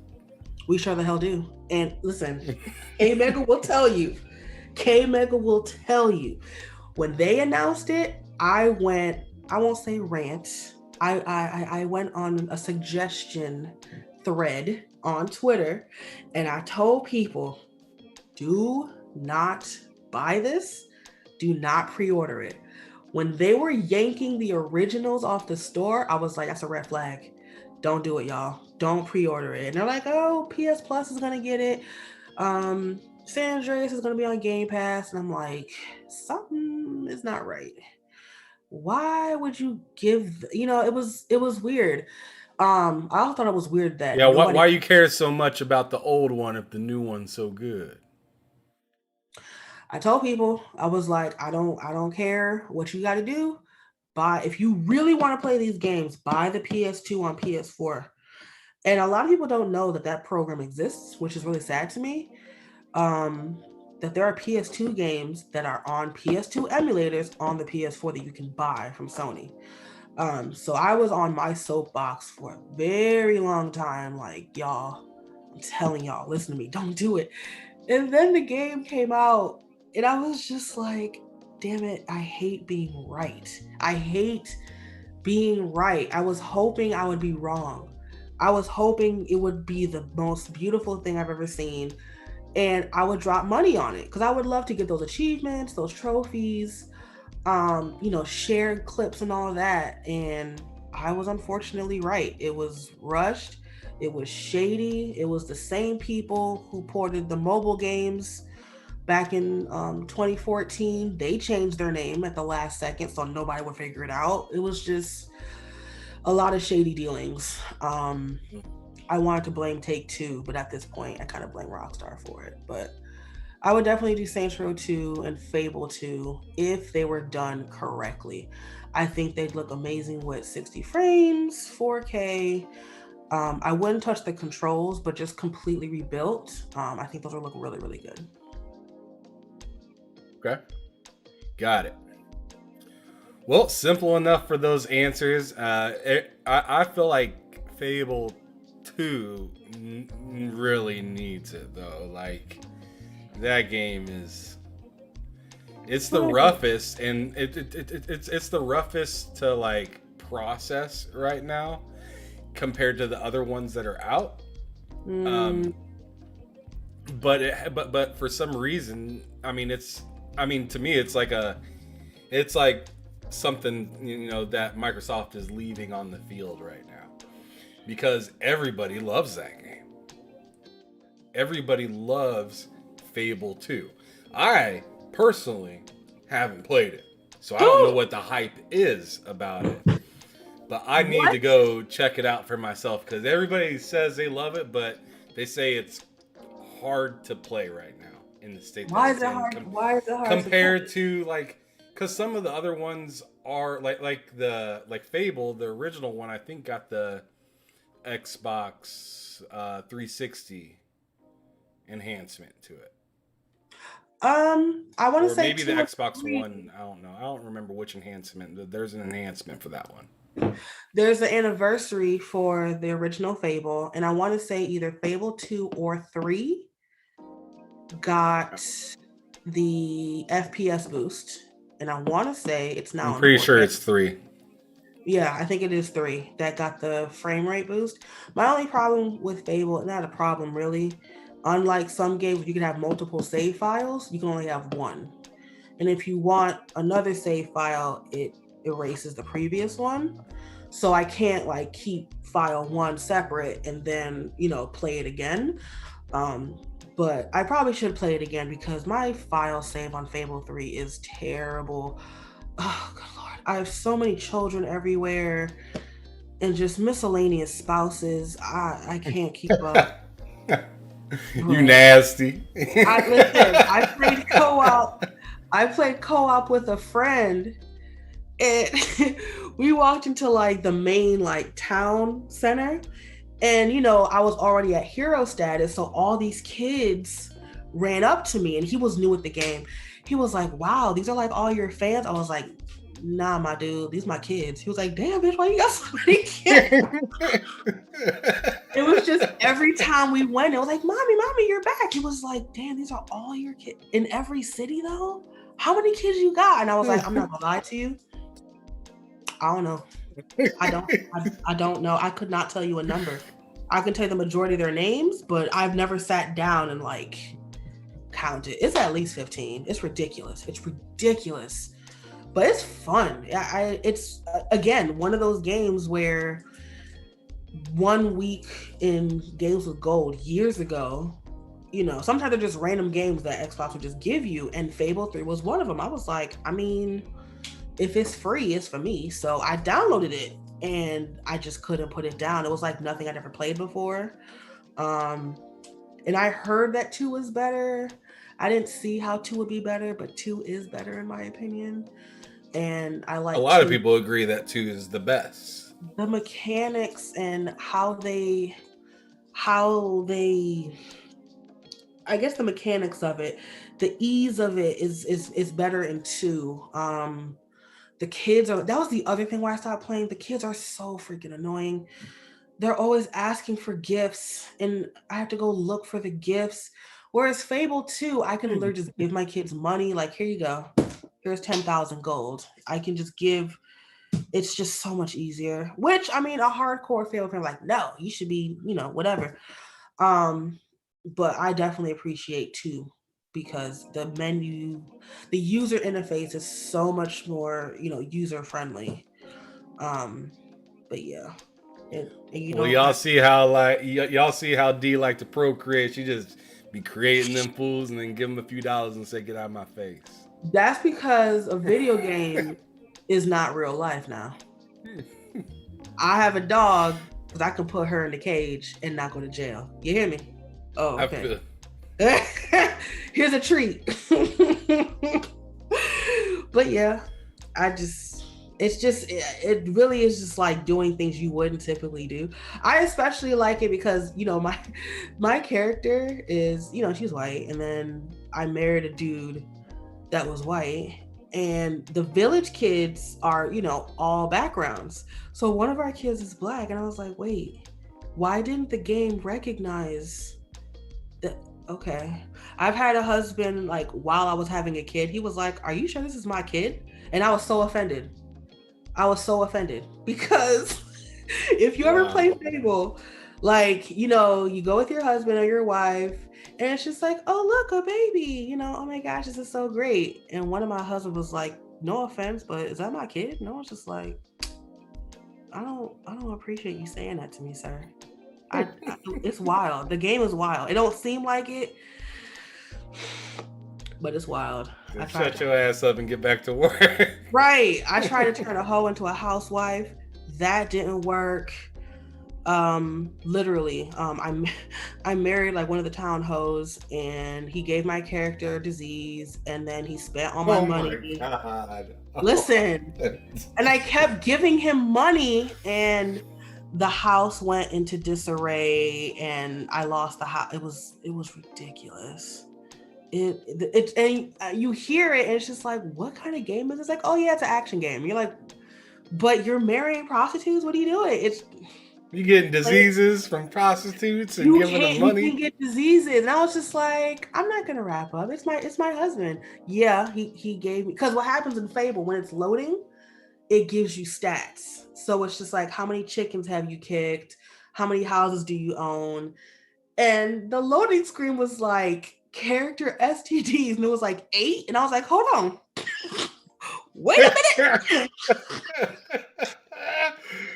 We sure the hell do. And listen, K-Mega will tell you. K-Mega will tell you. When they announced it, I won't say rant. I went on a suggestion thread on Twitter, and I told people, do not buy this. Do not pre-order it. When they were yanking the originals off the store, I was like, that's a red flag. Don't do it, y'all. Don't pre-order it. And they're like, oh, PS Plus is going to get it. San Andreas is going to be on Game Pass. And I'm like, something is not right. Why would you give, it was weird. I also thought it was weird that why you care so much about the old one if the new one's so good? I told people, I was like, I don't care what you got to do. If you really want to play these games, buy the PS2 on PS4. And a lot of people don't know that program exists, which is really sad to me. That there are PS2 games that are on PS2 emulators on the PS4 that you can buy from Sony. So I was on my soapbox for a very long time, like, y'all, I'm telling y'all, listen to me, don't do it. And then the game came out, and I was just like, damn it, I hate being right. I hate being right. I was hoping I would be wrong. I was hoping it would be the most beautiful thing I've ever seen, and I would drop money on it, because I would love to get those achievements, those trophies, shared clips and all of that. And I was unfortunately right. It was rushed. It was shady. It was the same people who ported the mobile games back in 2014. They changed their name at the last second so nobody would figure it out. It was just a lot of shady dealings. I wanted to blame Take-Two, but at this point, I kind of blame Rockstar for it. But I would definitely do Saints Row 2 and Fable 2 if they were done correctly. I think they'd look amazing with 60 frames, 4K. I wouldn't touch the controls, but just completely rebuilt. I think those would look really, really good. Okay. Got it. Well, simple enough for those answers. I feel like Fable 2 really needs it, though. Like, that game is It's the roughest, and it's the roughest to like process right now compared to the other ones that are out. But for some reason, I mean, to me, it's like something that Microsoft is leaving on the field right now, because everybody loves that game. Everybody loves Fable 2. I personally haven't played it, so I don't know what the hype is about it. But I need to go check it out for myself, because everybody says they love it, but they say it's hard to play right now in the state. Why is it hard? Why is it hard compared to like? Because some of the other ones are like Fable, the original one, I think got the Xbox 360 enhancement to it. I want to say maybe the Xbox One. I don't know. I don't remember which enhancement. There's an enhancement for that one. There's an anniversary for the original Fable, and I want to say either Fable 2 or 3 got the FPS boost, and I want to say it's now. I'm pretty sure it's 3. Yeah, I think it is 3 that got the frame rate boost. My only problem with Fable, not a problem really, unlike some games you can have multiple save files, you can only have one. And if you want another save file, it erases the previous one. So I can't like keep file 1 separate and then, play it again. But I probably should play it again, because my file save on Fable 3 is terrible. Oh, good Lord. I have so many children everywhere and just miscellaneous spouses. I can't keep up. You nasty. I played co-op. I played co-op with a friend, and we walked into like the main like town center, and I was already at hero status, so all these kids ran up to me, and he was new at the game. He was like, "Wow, these are like all your fans." I was like, "Nah, my dude, these are my kids." He was like, "Damn, bitch, why you got so many kids?" It was just every time we went, it was like, mommy, you're back. He was like, "Damn, these are all your kids in every city though? How many kids you got?" And I was like, "I'm not gonna lie to you. I don't know. I don't know. I could not tell you a number. I can tell you the majority of their names, but I've never sat down and like counted. It's at least 15. It's ridiculous. But it's fun. It's again one of those games where 1 week in Games with Gold years ago, sometimes they're just random games that Xbox would just give you, and Fable 3 was one of them. I was like, I mean, if it's free, it's for me. So I downloaded it, and I just couldn't put it down. It was like nothing I'd ever played before. And I heard that 2 was better. I didn't see how 2 would be better, but 2 is better in my opinion. And I like a lot of people agree that 2 is the best. The mechanics and how they I guess the mechanics of it, the ease of it is better in 2. The kids that was the other thing why I stopped playing. The kids are so freaking annoying. They're always asking for gifts, and I have to go look for the gifts. Whereas Fable 2, I can literally just give my kids money, like, here you go. Here's 10,000 gold. I can just give. It's just so much easier. Which, I mean, a hardcore Fable fan like, no, you should be, whatever. But I definitely appreciate 2, because the the user interface is so much more, user friendly. But yeah. Y'all see how D like to procreate. She just be creating them fools and then give them a few dollars and say, "Get out of my face." That's because a video game is not real life now. I have a dog because I can put her in the cage and not go to jail. You hear me? Oh, okay. Here's a treat. But yeah, it really is just like doing things you wouldn't typically do. I especially like it because, my character is, she's white, and then I married a dude that was white, and the village kids are, all backgrounds. So one of our kids is black, and I was like, wait, why didn't the game recognize Okay. I've had a husband, like, while I was having a kid, he was like, "Are you sure this is my kid?" And I was so offended. I was so offended because if you ever play Wow. Fable, like, you go with your husband or your wife, and it's just like, "Oh, look, a baby, oh my gosh, this is so great." And one of my husbands was like, "No offense, but is that my kid?" And I was just like, I don't appreciate you saying that to me, sir. It's wild. The game is wild. It don't seem like it, but it's wild. I Then tried shut to your ass up and get back to work. Right. I tried to turn a hoe into a housewife. That didn't work. Literally, I married like one of the town hoes, and he gave my character a disease, and then he spent all my Oh my money. god. Listen, and I kept giving him money, and the house went into disarray, and I lost the house. It was ridiculous. And you hear it, and it's just like, what kind of game is this? Like, oh yeah, it's an action game. You're like, but you're marrying prostitutes. What are you doing? It's You getting like, diseases from prostitutes and you giving them can't you can money? get diseases. And I was just like, I'm not gonna wrap up. It's my husband. Yeah, he gave me, because what happens in Fable when it's loading, it gives you stats. So it's just like, how many chickens have you kicked? How many houses do you own? And the loading screen was like character STDs, and it was like 8. And I was like, hold on, wait a minute.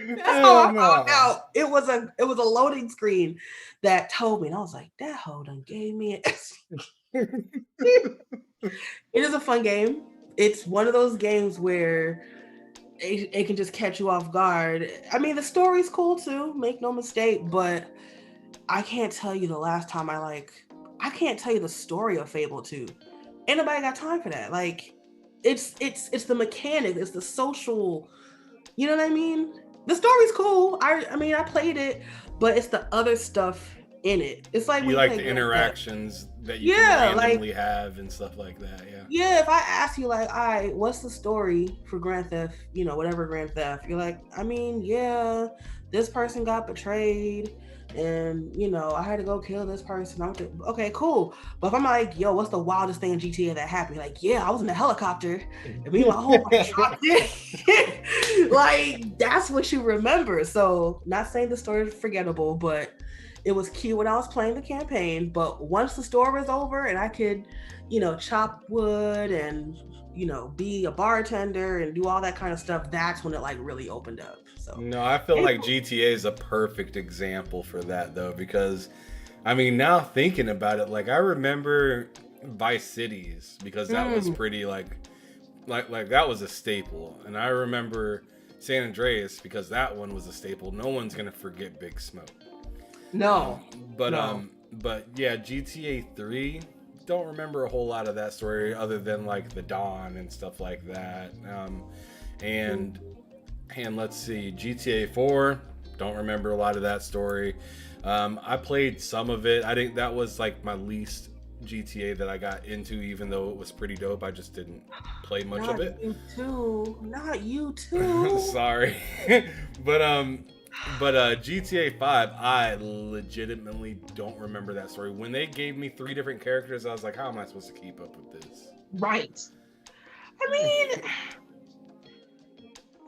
That's how Hell I found no. out. It was a loading screen that told me, and I was like, that hoe done gave me an It is a fun game. It's one of those games where it can just catch you off guard. I mean, the story's cool too, make no mistake, but I can't tell you the last time I can't tell you the story of Fable 2. Ain't nobody got time for that. Like, it's the mechanic, it's the social, you know what I mean? The story's cool. I mean, I played it, but it's the other stuff in it. It's like when You you like play the Grand Theft. interactions that you can Yeah, like, randomly have and stuff like that, yeah. yeah, if I ask you, like, all right, what's the story for Grand Theft, whatever Grand Theft, you're like, I mean, yeah, this person got betrayed, and, I had to go kill this person. Okay, cool. But if I'm like, yo, what's the wildest thing in GTA that happened? You're like, yeah, I was in a helicopter, and me and my whole bunch dropped it. Like, that's what you remember. So, not saying the story is forgettable, but it was cute when I was playing the campaign. But once the story was over and I could, chop wood and, be a bartender and do all that kind of stuff, that's when it like really opened up. So, No, I feel like GTA is a perfect example for that though, because I mean, now thinking about it, like I remember Vice Cities because that was pretty like that was a staple, and I remember San Andreas because that one was a staple. No one's gonna forget Big Smoke. no, But no. but yeah, GTA 3. Don't remember a whole lot of that story other than like the Dawn and stuff like that. And let's see, GTA 4. Don't remember a lot of that story. I played some of it. I think that was like my least GTA that I got into, even though it was pretty dope. I just didn't play much of Not it. you too. Not you too. Sorry. but GTA 5, I legitimately don't remember that story. When they gave me 3 different characters, I was like, how am I supposed to keep up with this? Right. I mean,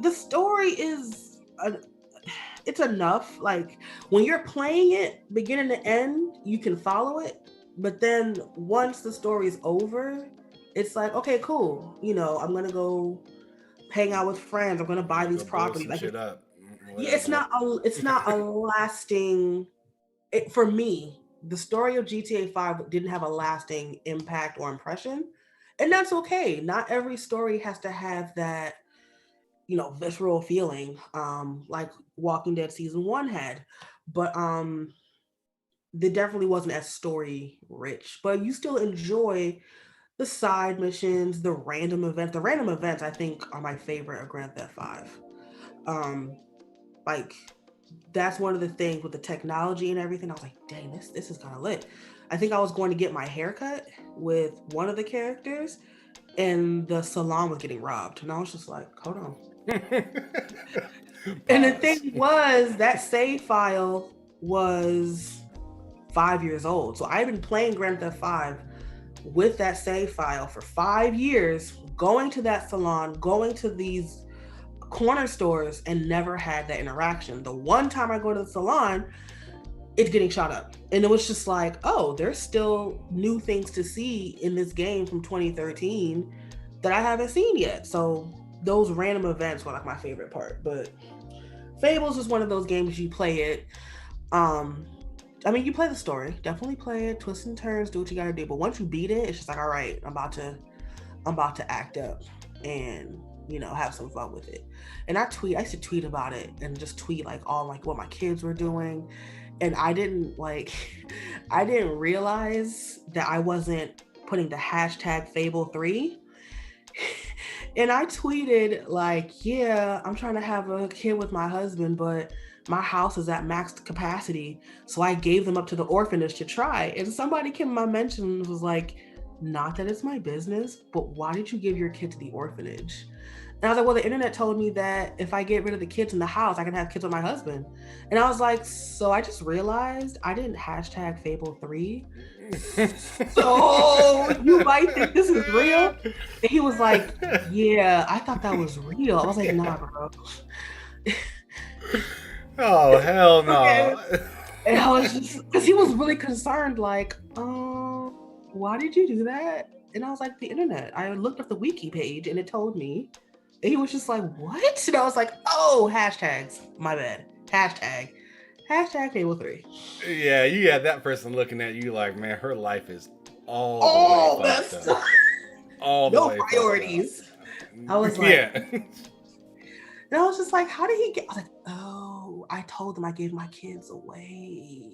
the story is it's enough. Like, when you're playing it beginning to end, you can follow it. But then once the story is over, it's like, okay, cool. I'm gonna go hang out with friends. I'm gonna buy Yeah, these go blow properties. some Like, shit up. yeah, it's Whatever. not a lasting. For me, the story of GTA 5 didn't have a lasting impact or impression, and that's okay. Not every story has to have that, visceral feeling, like Walking Dead season 1 had. But they definitely wasn't as story rich. But you still enjoy the side missions, the random events. The random events, I think, are my favorite of Grand Theft 5. Um, like, that's one of the things with the technology and everything. I was like, dang, this is kind of lit. I think I was going to get my hair cut with one of the characters, and the salon was getting robbed, and I was just like, hold on. And the Pause. thing was, that save file was 5 years old. So I've been playing Grand Theft 5 with that save file for 5 years, going to that salon, going to these corner stores, and never had that interaction. The one time I go to the salon, it's getting shot up. And it was just like, oh, there's still new things to see in this game from 2013 that I haven't seen yet. So those random events were like my favorite part. But Fables is one of those games you play it. I mean, you play the story, definitely play it, twists and turns, do what you gotta do. But once you beat it, it's just like, all right, I'm about to act up and have some fun with it. And I used to tweet about it and just tweet like all like what my kids were doing. And I didn't I didn't realize that I wasn't putting the hashtag Fable3. And I tweeted like, yeah, I'm trying to have a kid with my husband, but my house is at max capacity. So I gave them up to the orphanage to try. And somebody came in my mentions was like, not that it's my business, but why did you give your kid to the orphanage? And I was like, well, the internet told me that if I get rid of the kids in the house, I can have kids with my husband. And I was like, so I just realized I didn't hashtag Fable3. So you might think this is real. And he was like, yeah, I thought that was real. I was like, nah, bro. Oh, hell no. And I was just, because he was really concerned, like, why did you do that? And I was like, the internet. I looked up the wiki page and it told me. And he was just like, what? And I was like, oh, hashtags. My bad. Hashtag Fable3. Yeah, you had that person looking at you like, man, her life is all the way fucked up. All the no way priorities. I was like, yeah. And I was just like, how did he get? I was like, oh, I told them I gave my kids away.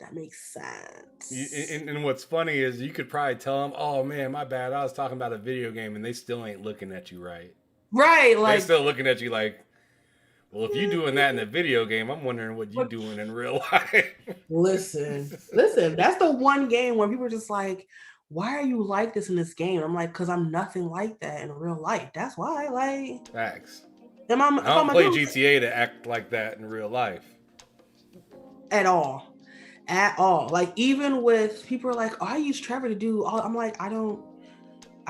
That makes sense. And what's funny is you could probably tell them, oh man, my bad. I was talking about a video game and they still ain't looking at you right. Right. Like, they're still looking at you like, well, if you doing that in a video game, I'm wondering what you doing in real life. Listen. That's the one game where people are just like, why are you like this in this game? I'm like, because I'm nothing like that in real life. That's why. Like, facts. I don't play GTA to act like that in real life. At all. Like, even with people are like, oh, I use Trevor to do all. I'm like, I don't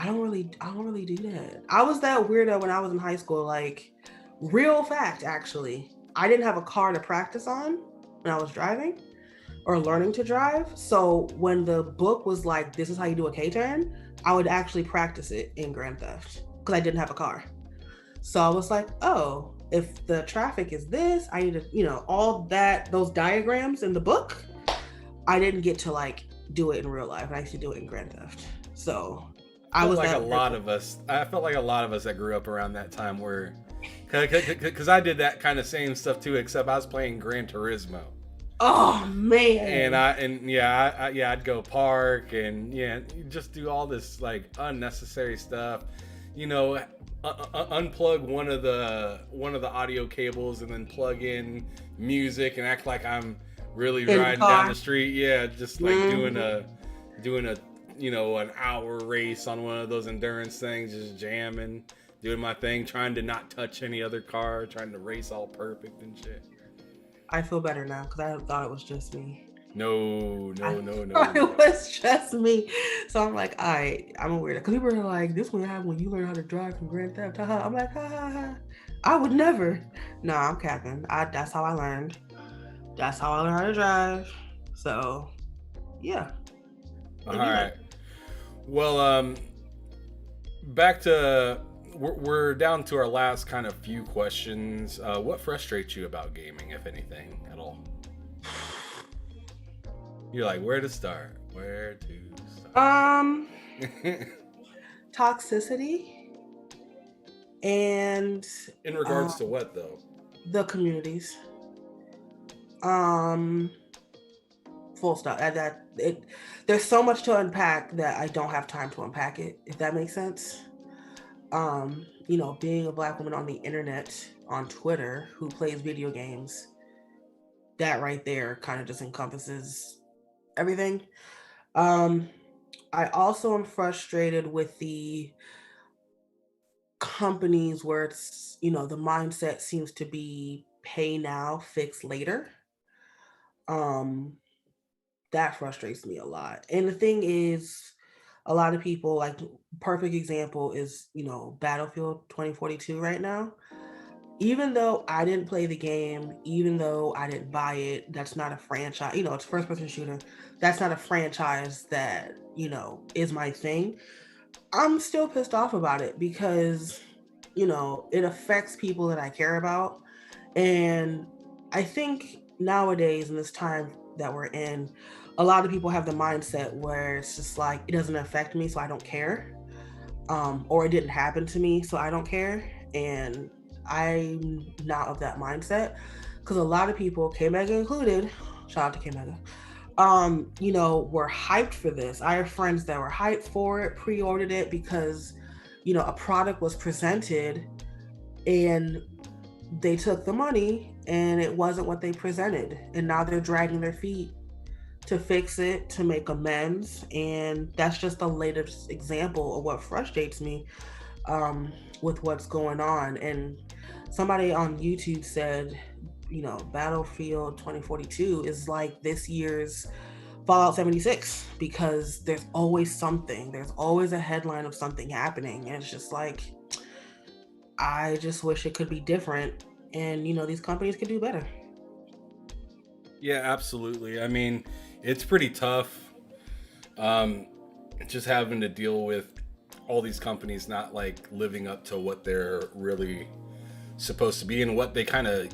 really do that. I was that weirdo when I was in high school. Like, real fact, actually, I didn't have a car to practice on when I was driving or learning to drive. So when the book was like, this is how you do a K-turn, I would actually practice it in Grand Theft because I didn't have a car. So I was like, oh, if the traffic is this, I need to, all that, those diagrams in the book, I didn't get to like do it in real life. I used to do it in Grand Theft. So I was like a lot of us. I felt like a lot of us that grew up around that time were, because I did that kind of same stuff too, except I was playing Gran Turismo. Oh man! I'd go park and just do all this like unnecessary stuff, unplug one of the audio cables and then plug in music and act like I'm really riding down the street. Yeah, just like doing a an hour race on one of those endurance things, just jamming, doing my thing, trying to not touch any other car, trying to race all perfect and shit. I feel better now because I thought it was just me. No. It was just me. So I'm like, all right, I'm a weirdo. Because people are like, this will happen when you learn how to drive from Grand Theft. I'm like, ha. I would never. No, I'm capping. That's how I learned. That's how I learned how to drive. So, yeah. All right. Well, back to we're down to our last kind of few questions. What frustrates you about gaming, if anything, at all? You're like, where to start? Toxicity. And in regards to what though? The communities. Full stop. There's so much to unpack that I don't have time to unpack it, if that makes sense. Being a Black woman on the internet, on Twitter, who plays video games, that right there kind of just encompasses everything. I also am frustrated with the companies where it's, the mindset seems to be pay now, fix later. that frustrates me a lot. And the thing is, a lot of people, like, perfect example is, Battlefield 2042 right now. Even though I didn't play the game, even though I didn't buy it, that's not a franchise. It's a first person shooter. That's not a franchise that, is my thing. I'm still pissed off about it because, it affects people that I care about. And I think nowadays, in this time that we're in, a lot of people have the mindset where it's just like, it doesn't affect me, so I don't care. Or it didn't happen to me, so I don't care. And I'm not of that mindset because a lot of people, K Mega included, shout out to K Mega, were hyped for this. I have friends that were hyped for it, pre-ordered it because, a product was presented and they took the money and it wasn't what they presented. And now they're dragging their feet to fix it, to make amends. And that's just the latest example of what frustrates me with what's going on. And somebody on YouTube said, Battlefield 2042 is like this year's Fallout 76 because there's always something. There's always a headline of something happening. And it's just like, I just wish it could be different. And, these companies could do better. Yeah, absolutely. I mean, it's pretty tough just having to deal with all these companies not like living up to what they're really supposed to be and what they kind of,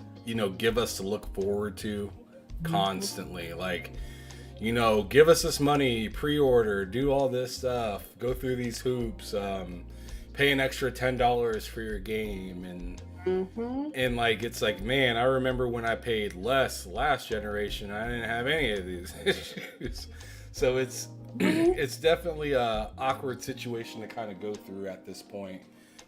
give us to look forward to constantly. Like, give us this money, pre-order, do all this stuff, go through these hoops, pay an extra $10 for your game. And like, it's like, man, I remember when I paid less last generation, I didn't have any of these issues. So it's definitely a awkward situation to kind of go through at this point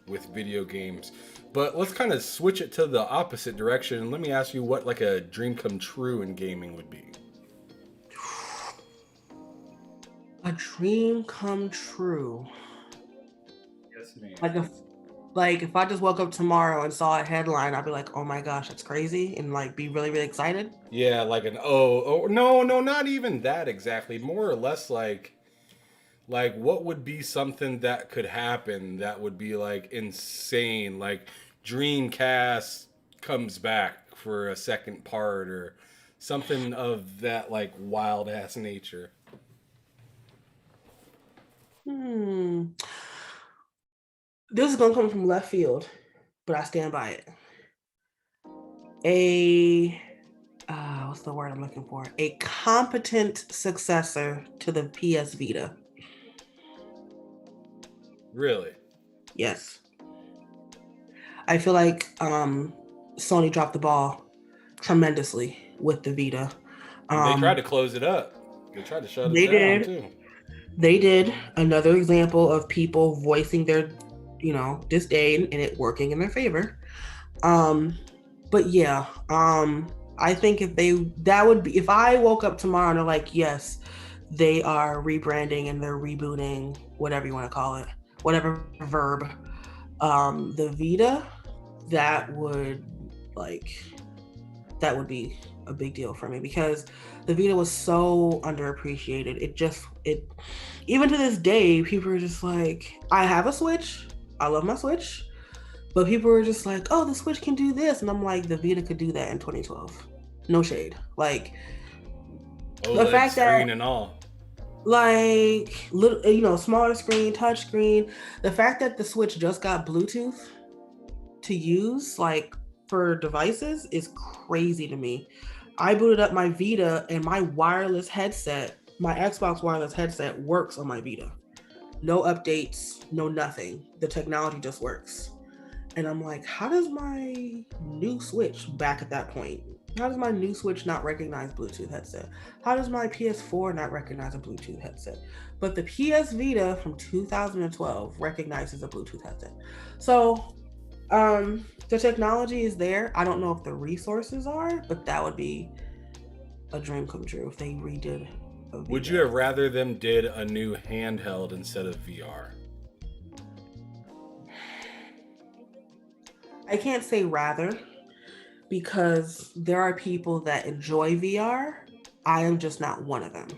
with video games. But let's kind of switch it to the opposite direction. And let me ask you what like a dream come true in gaming would be. A dream come true. Yes, ma'am. Like if I just woke up tomorrow and saw a headline, I'd be like, "Oh my gosh, that's crazy," and like be really, really excited. Yeah, like an no, not even that exactly. More or less like what would be something that could happen that would be like insane, like Dreamcast comes back for a second part or something of that like wild ass nature. This is gonna come from left field, but I stand by it. What's the word I'm looking for? A competent successor to the PS Vita. Really? Yes. I feel like Sony dropped the ball tremendously with the Vita. They tried to close it up. They tried to shut it down too. They did. Another example of people voicing their, disdain and it working in their favor. But yeah, I think if I woke up tomorrow and they're like, yes, they are rebranding and they're rebooting, whatever you want to call it, whatever verb, the Vita, that would be a big deal for me because the Vita was so underappreciated. It even to this day, people are just like, I have a Switch. I love my Switch. But people are just like, oh, the Switch can do this. And I'm like, the Vita could do that in 2012. No shade. Like, the fact screen and all. Like, little, smaller screen, touch screen. The fact that the Switch just got Bluetooth to use, like, for devices is crazy to me. I booted up my Vita and my wireless headset, my Xbox wireless headset works on my Vita. No updates, no nothing. The technology just works. And I'm like, how does my new Switch back at that point? How does my new Switch not recognize Bluetooth headset? How does my PS4 not recognize a Bluetooth headset? But the PS Vita from 2012 recognizes a Bluetooth headset. So the technology is there. I don't know if the resources are, but that would be a dream come true if they redid a Vita. Would you have rather them did a new handheld instead of VR? I can't say rather, because there are people that enjoy VR I am just not one of them.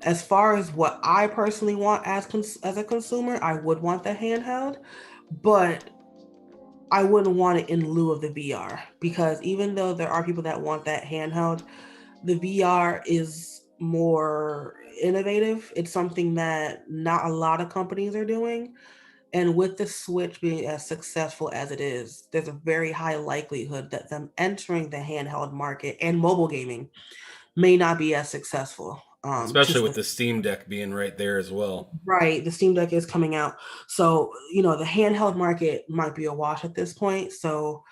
As far as what I personally want as a consumer, I would want the handheld, but I wouldn't want it in lieu of the VR, because even though there are people that want that handheld, the VR is more innovative. It's something that not a lot of companies are doing. And with the Switch being as successful as it is, there's a very high likelihood that them entering the handheld market and mobile gaming may not be as successful. Especially with the Steam Deck being right there as well. Right. The Steam Deck is coming out. So, the handheld market might be a wash at this point. So,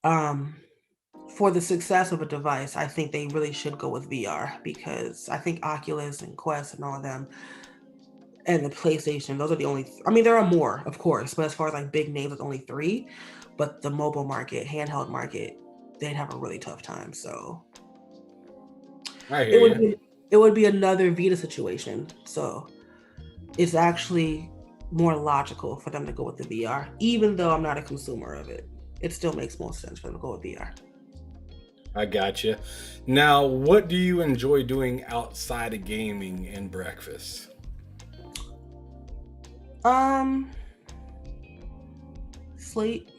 for the success of a device, I think they really should go with VR, because I think Oculus and Quest and all of them and the PlayStation, those are the only, I mean, there are more, of course, but as far as like big names, it's only three. But the mobile market, handheld market, they'd have a really tough time. So it would be another Vita situation. So it's actually more logical for them to go with the VR, even though I'm not a consumer of it. It still makes more sense for them to go with VR. I gotcha. Now, what do you enjoy doing outside of gaming and breakfast? Sleep.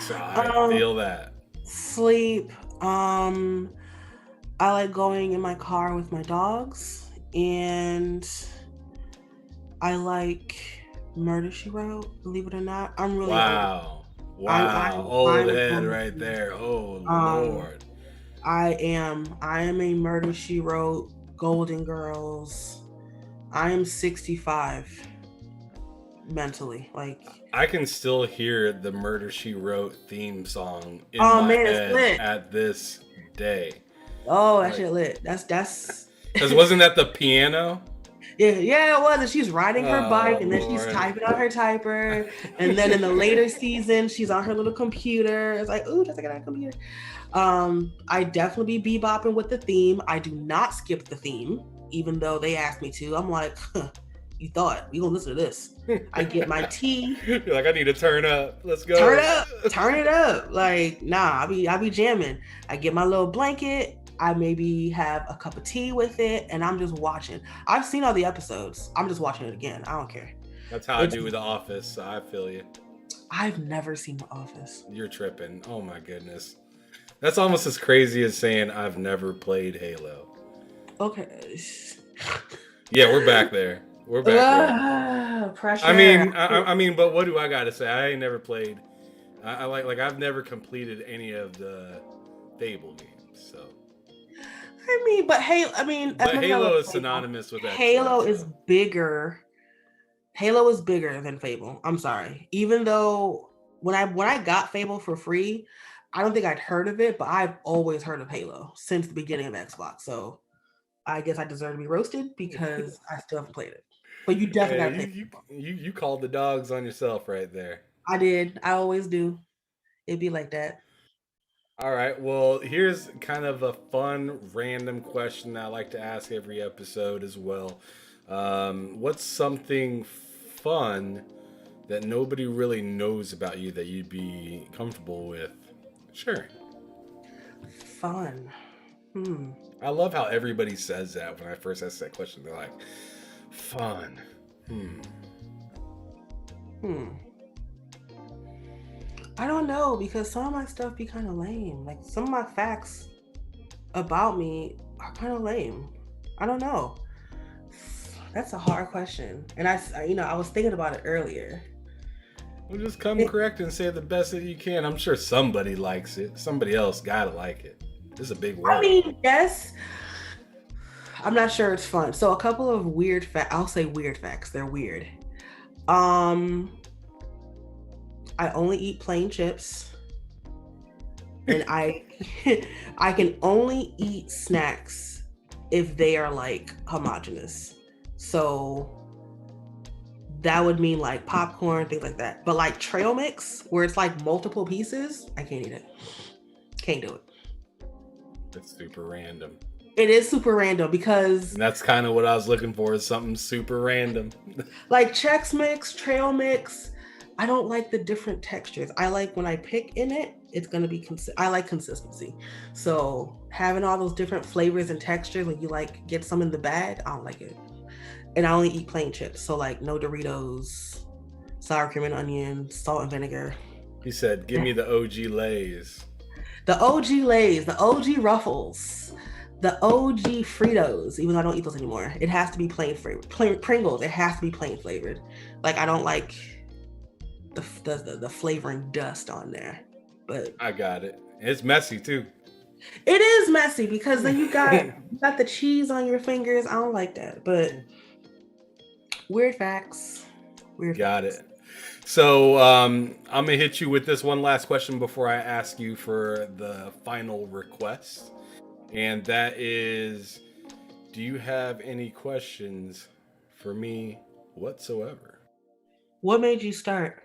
So I feel that. Sleep. I like going in my car with my dogs, and I like Murder, She Wrote, believe it or not. I'm really Wow. Old head right there. Oh Lord. I am a Murder, She Wrote, Golden Girls. I am 65 mentally. Like, I can still hear the Murder, She Wrote theme song in my head at this day. Oh, that shit lit. That's because wasn't that the piano? Yeah, it was. And she's riding her bike, and then she's typing on her typer. And then in the later season, she's on her little computer. It's like, ooh, just like that computer. I definitely be bebopping with the theme. I do not skip the theme, even though they asked me to. I'm like, you thought we gonna listen to this? I get my tea. You're like, I need to turn up. Let's go. Turn it up. Like, nah, I be jamming. I get my little blanket. I maybe have a cup of tea with it, and I'm just watching. I've seen all the episodes. I'm just watching it again. I don't care. That's how I do with The Office. So I feel you. I've never seen The Office. You're tripping. Oh my goodness. That's almost as crazy as saying I've never played Halo. Okay. Yeah, we're back there. We're back there. Pressure. I mean, but what do I got to say? I ain't never played. I like I've never completed any of the Fable games. So. But Halo is synonymous with that. Halo is bigger. Halo is bigger than Fable. I'm sorry. Even though when I got Fable for free, I don't think I'd heard of it, but I've always heard of Halo since the beginning of Xbox. So I guess I deserve to be roasted because I still haven't played it. But you definitely you called the dogs on yourself right there. I did. I always do. It'd be like that. All right. Well, here's kind of a fun, random question that I like to ask every episode as well. What's something fun that nobody really knows about you that you'd be comfortable with sharing? Fun. I love how everybody says that when I first ask that question. They're like, fun. I don't know, because some of my stuff be kind of lame. Like, some of my facts about me are kind of lame. I don't know. That's a hard question. And I was thinking about it earlier. Well, just come correct and say the best that you can. I'm sure somebody likes it. Somebody else gotta like it. It's a big word. I mean, yes. I'm not sure it's fun. So a couple of weird facts. I'll say weird facts. They're weird. I only eat plain chips, and I can only eat snacks if they are like homogenous. So that would mean like popcorn, things like that. But like trail mix, where it's like multiple pieces, I can't eat it. Can't do it. It's super random. It is super random because... And that's kind of what I was looking for, is something super random. Like Chex Mix, trail mix, I don't like the different textures. I like when I pick in it, it's going to be, I like consistency. So having all those different flavors and textures, when you like get some in the bag, I don't like it. And I only eat plain chips. So like no Doritos, sour cream and onion, salt and vinegar. He said, give me the OG Lay's. The OG Lay's, the OG Ruffles, the OG Fritos, even though I don't eat those anymore. It has to be plain flavored. Pringles, it has to be plain flavored. Like I don't like the flavoring dust on there. But I got it. It's messy too. It is messy because then you got the cheese on your fingers. I don't like that. But weird facts. Got it. So I'm gonna hit you with this one last question before I ask you for the final request, and that is, do you have any questions for me whatsoever? What made you start?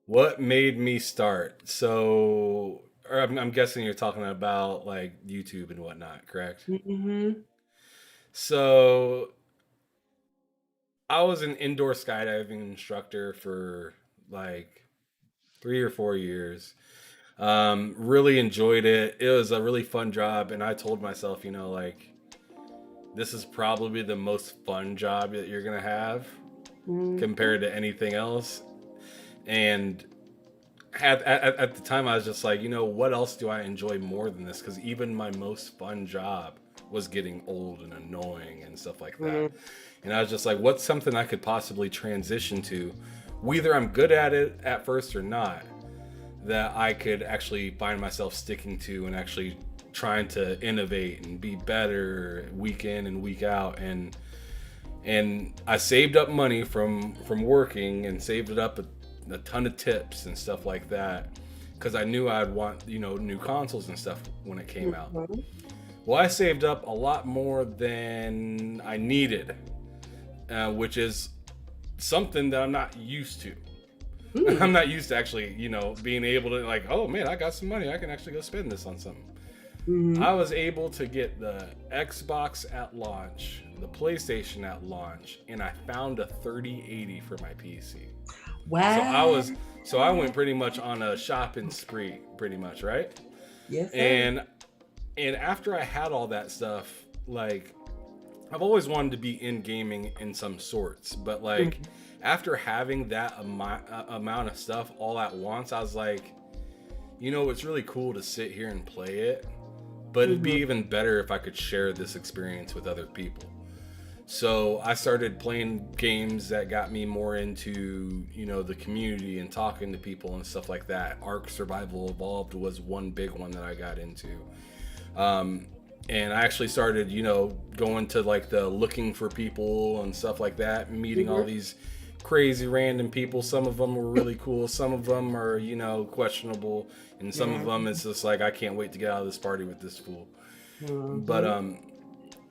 What made me start? So, or I'm guessing you're talking about like YouTube and whatnot, correct? Mm-hmm. So I was an indoor skydiving instructor for like 3 or 4 years. Really enjoyed it. It was a really fun job, and I told myself, like, this is probably the most fun job that you're gonna have compared to anything else. And at the time, I was just like, what else do I enjoy more than this? Because even my most fun job was getting old and annoying and stuff like that. And I was just like, what's something I could possibly transition to? Whether I'm good at it at first or not, that I could actually find myself sticking to and actually trying to innovate and be better week in and week out. And I saved up money from working and saved it up a ton of tips and stuff like that, because I knew I'd want new consoles and stuff when it came out. Well, I saved up a lot more than I needed, which is something that I'm not used to. I'm not used to actually, being able to like, oh man, I got some money, I can actually go spend this on something. I was able to get the Xbox at launch, the PlayStation at launch, and I found a 3080 for my PC. Wow. So I went pretty much on a shopping spree, pretty much, right? Yes. Sir. And after I had all that stuff, like, I've always wanted to be in gaming in some sorts, but like after having that amount of stuff all at once, I was like, it's really cool to sit here and play it, but it'd be even better if I could share this experience with other people. So I started playing games that got me more into, the community and talking to people and stuff like that. Ark Survival Evolved was one big one that I got into. And I actually started, going to like the looking for people and stuff like that, meeting all these crazy random people. Some of them were really cool. Some of them are, questionable. And some of them it's just like, I can't wait to get out of this party with this fool.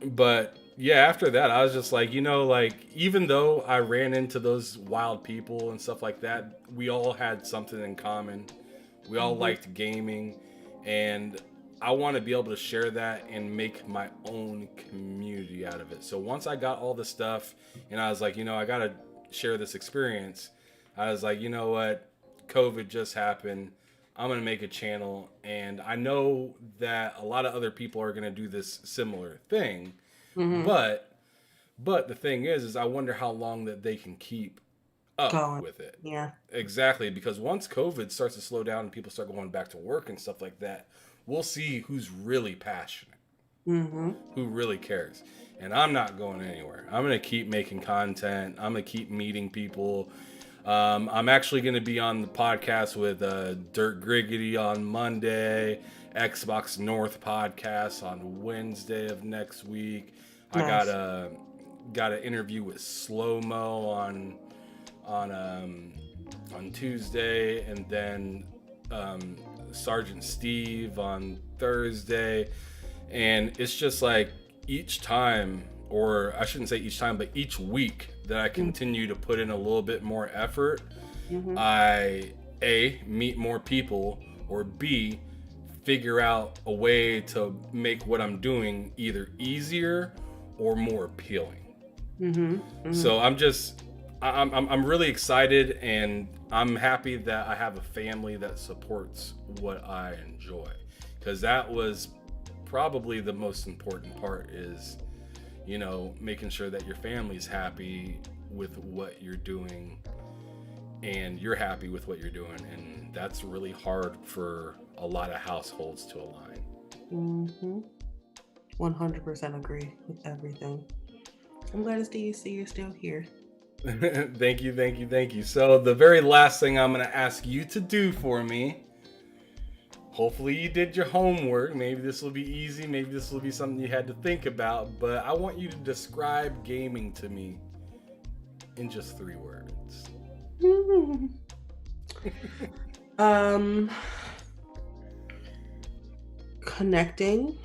But yeah, after that, I was just like, like, even though I ran into those wild people and stuff like that, we all had something in common. We all liked gaming, and I want to be able to share that and make my own community out of it. So once I got all the stuff and I was like, I got to share this experience, I was like, you know what? COVID just happened. I'm going to make a channel. And I know that a lot of other people are going to do this similar thing. But the thing is I wonder how long that they can keep up with it. Yeah. Exactly. Because once COVID starts to slow down and people start going back to work and stuff like that, we'll see who's really passionate, who really cares. And I'm not going anywhere. I'm going to keep making content. I'm going to keep meeting people. I'm actually going to be on the podcast with Dirt Griggity on Monday, Xbox North podcast on Wednesday of next week. Nice. I got an interview with Slow Mo on Tuesday, and then Sergeant Steve on Thursday. And it's just like each time, or I shouldn't say each time, but each week that I continue to put in a little bit more effort, I A, meet more people, or B, figure out a way to make what I'm doing either easier or more appealing. So I'm I'm really excited, and I'm happy that I have a family that supports what I enjoy, because that was probably the most important part, is, you know, making sure that your family's happy with what you're doing and you're happy with what you're doing, and that's really hard for a lot of households to align. Mm-hmm. 100% agree with everything. I'm glad to see you're still here. Thank you, thank you, thank you. So the very last thing I'm going to ask you to do for me, hopefully you did your homework. Maybe this will be easy. Maybe this will be something you had to think about. But I want you to describe gaming to me in just 3 words. Connecting,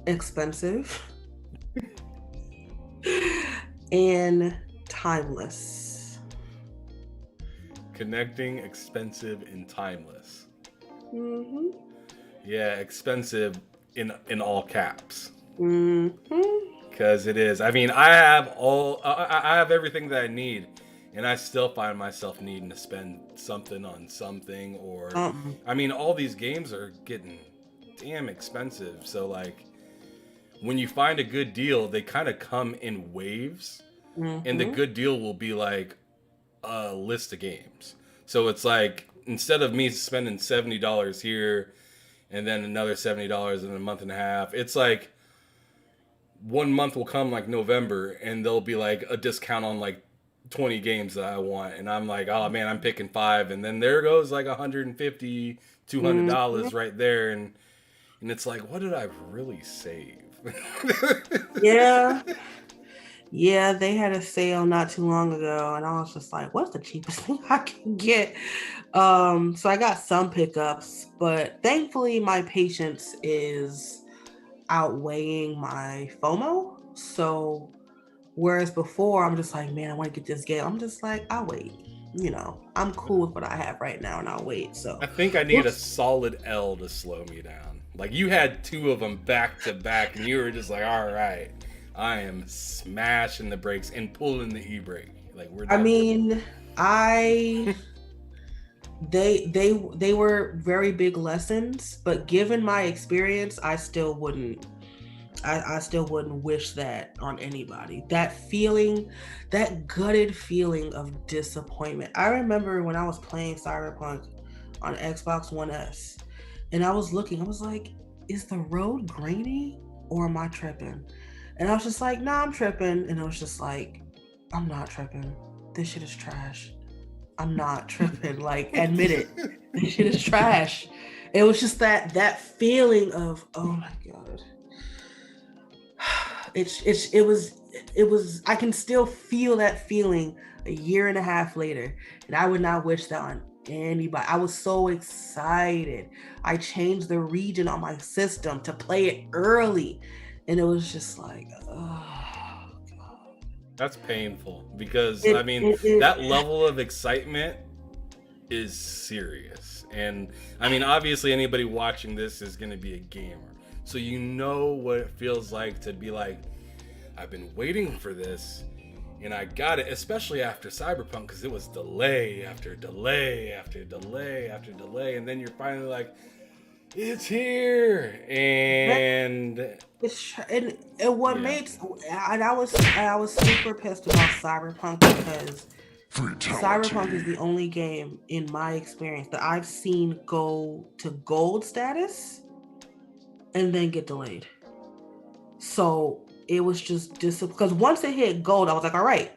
expensive, and timeless. Connecting, expensive, and timeless. Mm-hmm. Yeah, expensive in all caps. Mm-hmm. Because it is. I mean, I have everything that I need, and I still find myself needing to spend something on something. Or, I mean, all these games are getting damn expensive. So, like, when you find a good deal, they kind of come in waves, and the good deal will be like a list of games. So it's like, instead of me spending $70 here and then another $70 in a month and a half, it's like, one month will come like November, and there'll be like a discount on like 20 games that I want, and I'm like, oh man, I'm picking 5, and then there goes like $150, $200 right there, and it's like, what did I really save? Yeah. Yeah, they had a sale not too long ago, and I was just like, what's the cheapest thing I can get? So I got some pickups, but thankfully my patience is outweighing my FOMO. So whereas before I'm just like, man, I want to get this game, I'm just like, I'll wait. You know, I'm cool with what I have right now, and I'll wait. So I think I need a solid L to slow me down. Like, you had 2 of them back to back, and you were just like, all right, I am smashing the brakes and pulling the e-brake. Like, we're done. I mean, they were very big lessons, but given my experience, I still wouldn't wish that on anybody. That feeling, that gutted feeling of disappointment. I remember when I was playing Cyberpunk on Xbox One S, and I was looking, I was like, is the road grainy or am I tripping? And I was just like, nah, I'm tripping. And I was just like, I'm not tripping. This shit is trash. I'm not tripping. Like, admit it. This shit is trash. It was just that feeling of, oh my God. It was I can still feel that feeling a year and a half later, and I would not wish that on anybody. I was so excited. I changed the region on my system to play it early, and it was just like, oh God. That's painful, because that level of excitement is serious. And I mean, obviously anybody watching this is going to be a gamer, so you know what it feels like to be like, I've been waiting for this and I got it, especially after Cyberpunk, because it was delay after delay after delay after delay, and then you're finally like, it's here. And what made, and I was super pissed about Cyberpunk, because Cyberpunk is the only game in my experience that I've seen go to gold status and then get delayed. So it was just because once it hit gold, I was like, all right,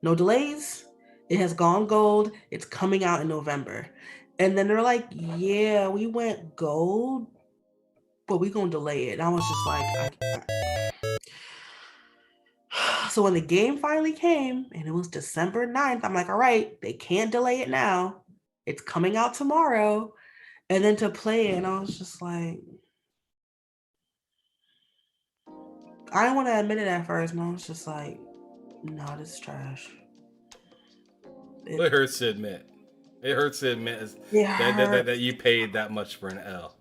no delays. It has gone gold. It's coming out in November. And then they're like, yeah, we went gold, but we're going to delay it. And I was just like, So when the game finally came and it was December 9th, I'm like, all right, they can't delay it now. It's coming out tomorrow. And then to play it, and I was just like, I didn't want to admit it at first, and I was just like, no, this is trash. It hurts to admit. It hurts to admit that you paid that much for an L.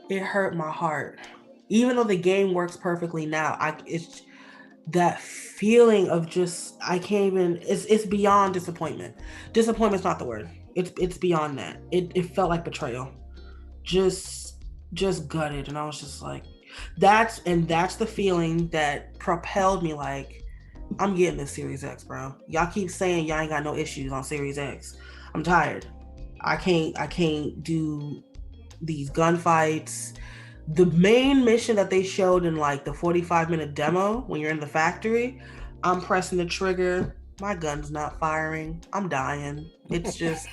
It hurt my heart. even though the game works perfectly now, it's that feeling of just I can't even. It's beyond disappointment. Disappointment's not the word. It's beyond that. It felt like betrayal. Just just gutted, and I was just like, that's the feeling that propelled me. Like, I'm getting this Series X, bro. Y'all keep saying y'all ain't got no issues on Series X. I'm tired. I can't do these gunfights. The main mission that they showed in like the 45-minute demo when you're in the factory, I'm pressing the trigger, my gun's not firing, I'm dying. It's just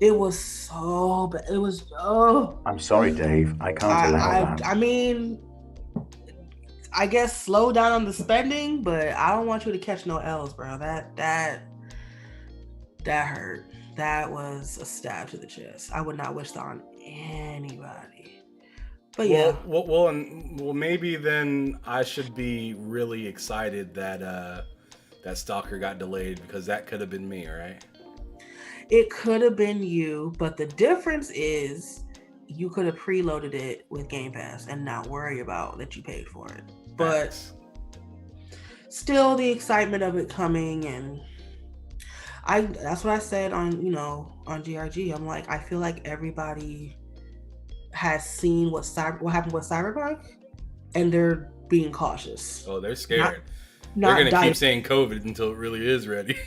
it was so bad. It was I'm sorry, Dave. I can't allow that. I mean, I guess slow down on the spending, but I don't want you to catch no L's, bro. That hurt. That was a stab to the chest. I would not wish that on anybody. But yeah. Well, maybe then I should be really excited that that Stalker got delayed, because that could have been me, right? It could have been you, but the difference is you could have preloaded it with Game Pass and not worry about that you paid for it. But still, the excitement of it coming, and that's what I said on on GRG. I'm like, I feel like everybody has seen what happened with Cyberpunk, and they're being cautious. Oh, they're scared. They're gonna keep saying COVID until it really is ready.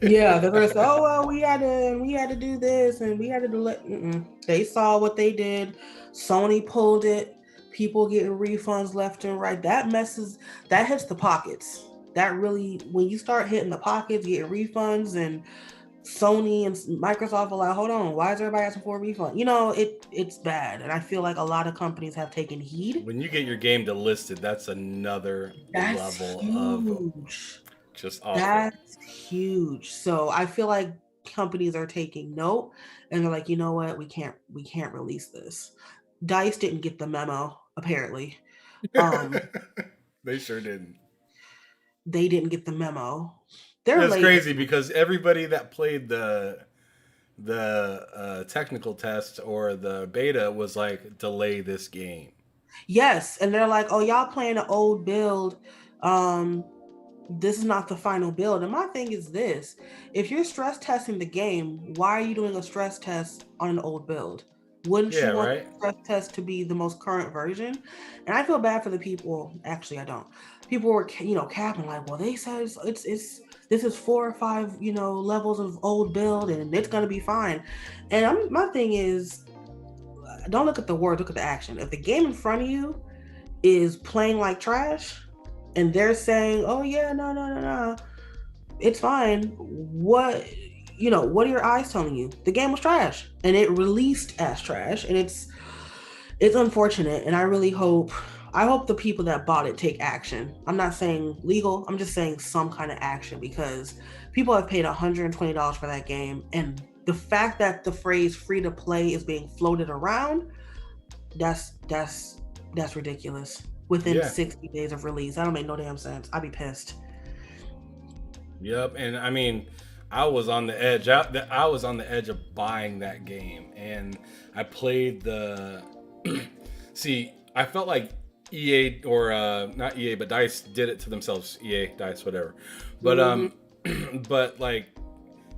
Yeah, they're gonna say, "Oh well, we had to do this, and we had to do it." They saw what they did. Sony pulled it. People getting refunds left and right. That hits the pockets. That really, when you start hitting the pockets, getting refunds, and Sony and Microsoft are like, hold on, why is everybody asking for a refund? It's bad, and I feel like a lot of companies have taken heed. When you get your game delisted, that's another level of just awful. That's huge. So I feel like companies are taking note, and they're like, you know what, we can't release this. DICE didn't get the memo, apparently. They sure didn't. They didn't get the memo. That's crazy, because everybody that played the technical test or the beta was like, delay this game. Yes, and they're like, oh, y'all playing an old build. This is not the final build. And my thing is this: if you're stress testing the game, why are you doing a stress test on an old build? Wouldn't you want the stress test to be the most current version? And I feel bad for the people. Actually, I don't. People were capping like, well, they said it's this is 4 or 5 levels of old build, and it's gonna be fine. And my thing is, don't look at the words, look at the action. If the game in front of you is playing like trash, and they're saying, oh yeah, no, it's fine, what are your eyes telling you? The game was trash, and it released as trash, and it's unfortunate. And I hope the people that bought it take action. I'm not saying legal, I'm just saying some kind of action, because people have paid $120 for that game, and the fact that the phrase free to play is being floated around, that's ridiculous. Within 60 days of release, that don't make no damn sense. I'd be pissed. Yep. And I mean, I was on the edge. I was on the edge of buying that game, and I played the. See, I felt like EA, or not EA, but DICE did it to themselves. EA, DICE, whatever. But but like,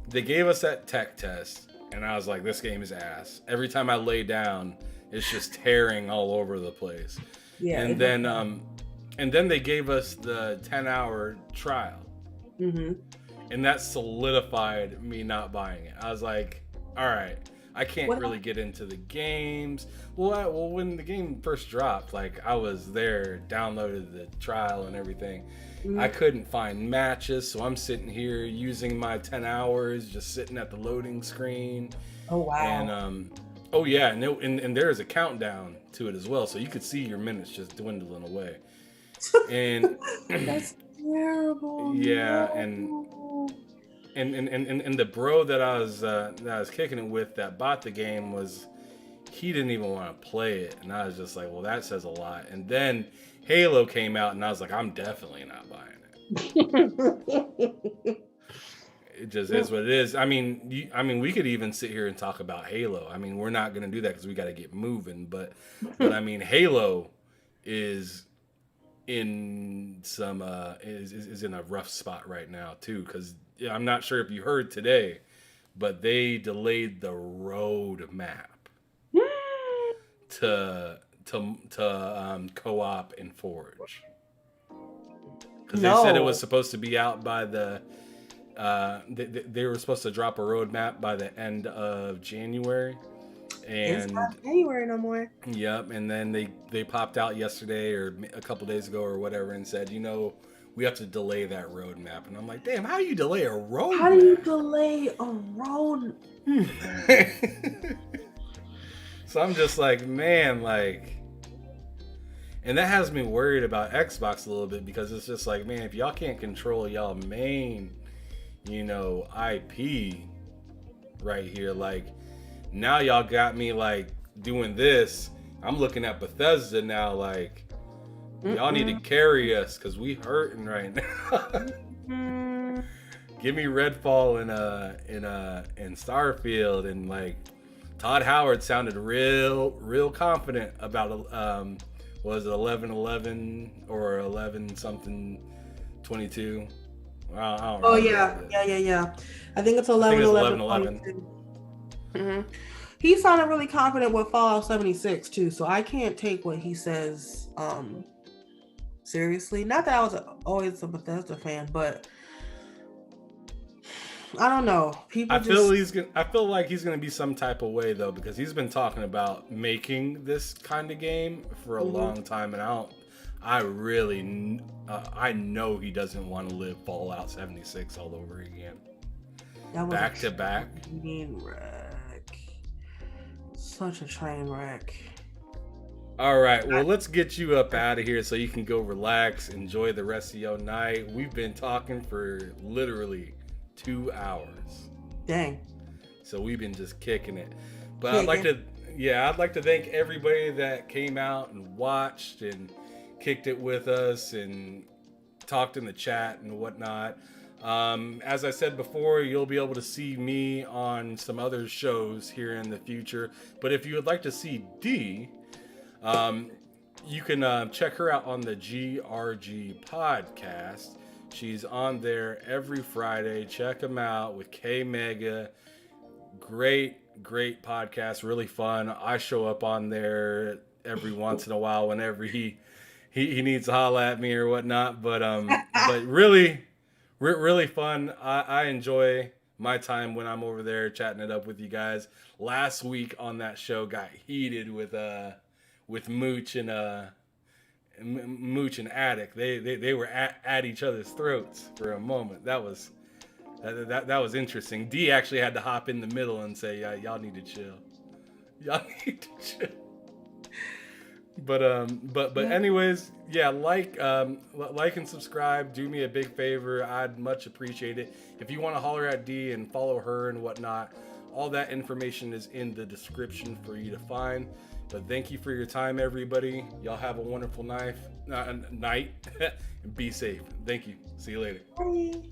they gave us that tech test, and I was like, this game is ass. Every time I lay down, it's just tearing all over the place. Yeah. And then they gave us the 10-hour trial. Mm-hmm. And that solidified me not buying it. I was like, all right, I can't really get into the games. Well, when the game first dropped, like, I was there, downloaded the trial and everything. Mm-hmm. I couldn't find matches, so I'm sitting here using my 10 hours, just sitting at the loading screen. Oh, wow. And, oh, yeah, and there is a countdown to it as well, so you could see your minutes just dwindling away. And that's terrible. Yeah, no. and the bro that I was kicking it with that bought the game he didn't even want to play it, and I was just like, well, that says a lot. And then Halo came out, and I was like, I'm definitely not buying it. It just is what it is. I mean, we could even sit here and talk about Halo. I mean, we're not going to do that because we got to get moving. But I mean, Halo is in some is in a rough spot right now too, because I'm not sure if you heard today, but they delayed the roadmap to co-op and Forge, because they said it was supposed to be out by the they were supposed to drop a roadmap by the end of January. And it's not January no more. Yep, and then they popped out yesterday or a couple days ago or whatever and said, we have to delay that roadmap. And I'm like, damn, how do you delay a roadmap? How do you delay a road? So I'm just like, man, like, and that has me worried about Xbox a little bit, because it's just like, man, if y'all can't control y'all main, IP right here, like, now y'all got me like doing this. I'm looking at Bethesda now, like, y'all need to carry us because we hurting right now. Give me Redfall and Starfield, and like Todd Howard sounded real confident about was it 11/11 or 11 something 22? I don't oh yeah. I think it's 11/11. Mm-hmm. He sounded really confident with Fallout 76 too, so I can't take what he says seriously. Not that I was always a Bethesda fan, but I don't know. I feel like he's gonna be some type of way though, because he's been talking about making this kind of game for a long time, and I know he doesn't want to live Fallout 76 all over again. Back to back. Such a train wreck. All right, well, let's get you up out of here so you can go relax, enjoy the rest of your night. We've been talking for literally 2 hours. Dang. So we've been just kicking it. But I'd like to thank everybody that came out and watched and kicked it with us and talked in the chat and whatnot. As I said before, you'll be able to see me on some other shows here in the future. But if you would like to see Dee, you can check her out on the GRG podcast. She's on there every Friday. Check them out with K Mega. Great podcast, really fun. I show up on there every once in a while whenever he needs to holla at me or whatnot. But really fun. I enjoy my time when I'm over there chatting it up with you guys. Last week on that show got heated with Mooch and Attic. They were at each other's throats for a moment. That was interesting. D actually had to hop in the middle and say, y'all need to chill. Y'all need to chill. But anyways, yeah, like and subscribe. Do me a big favor. I'd much appreciate it. If you want to holler at Dee and follow her and whatnot, all that information is in the description for you to find. But thank you for your time, everybody. Y'all have a wonderful night. And be safe. Thank you. See you later. Bye.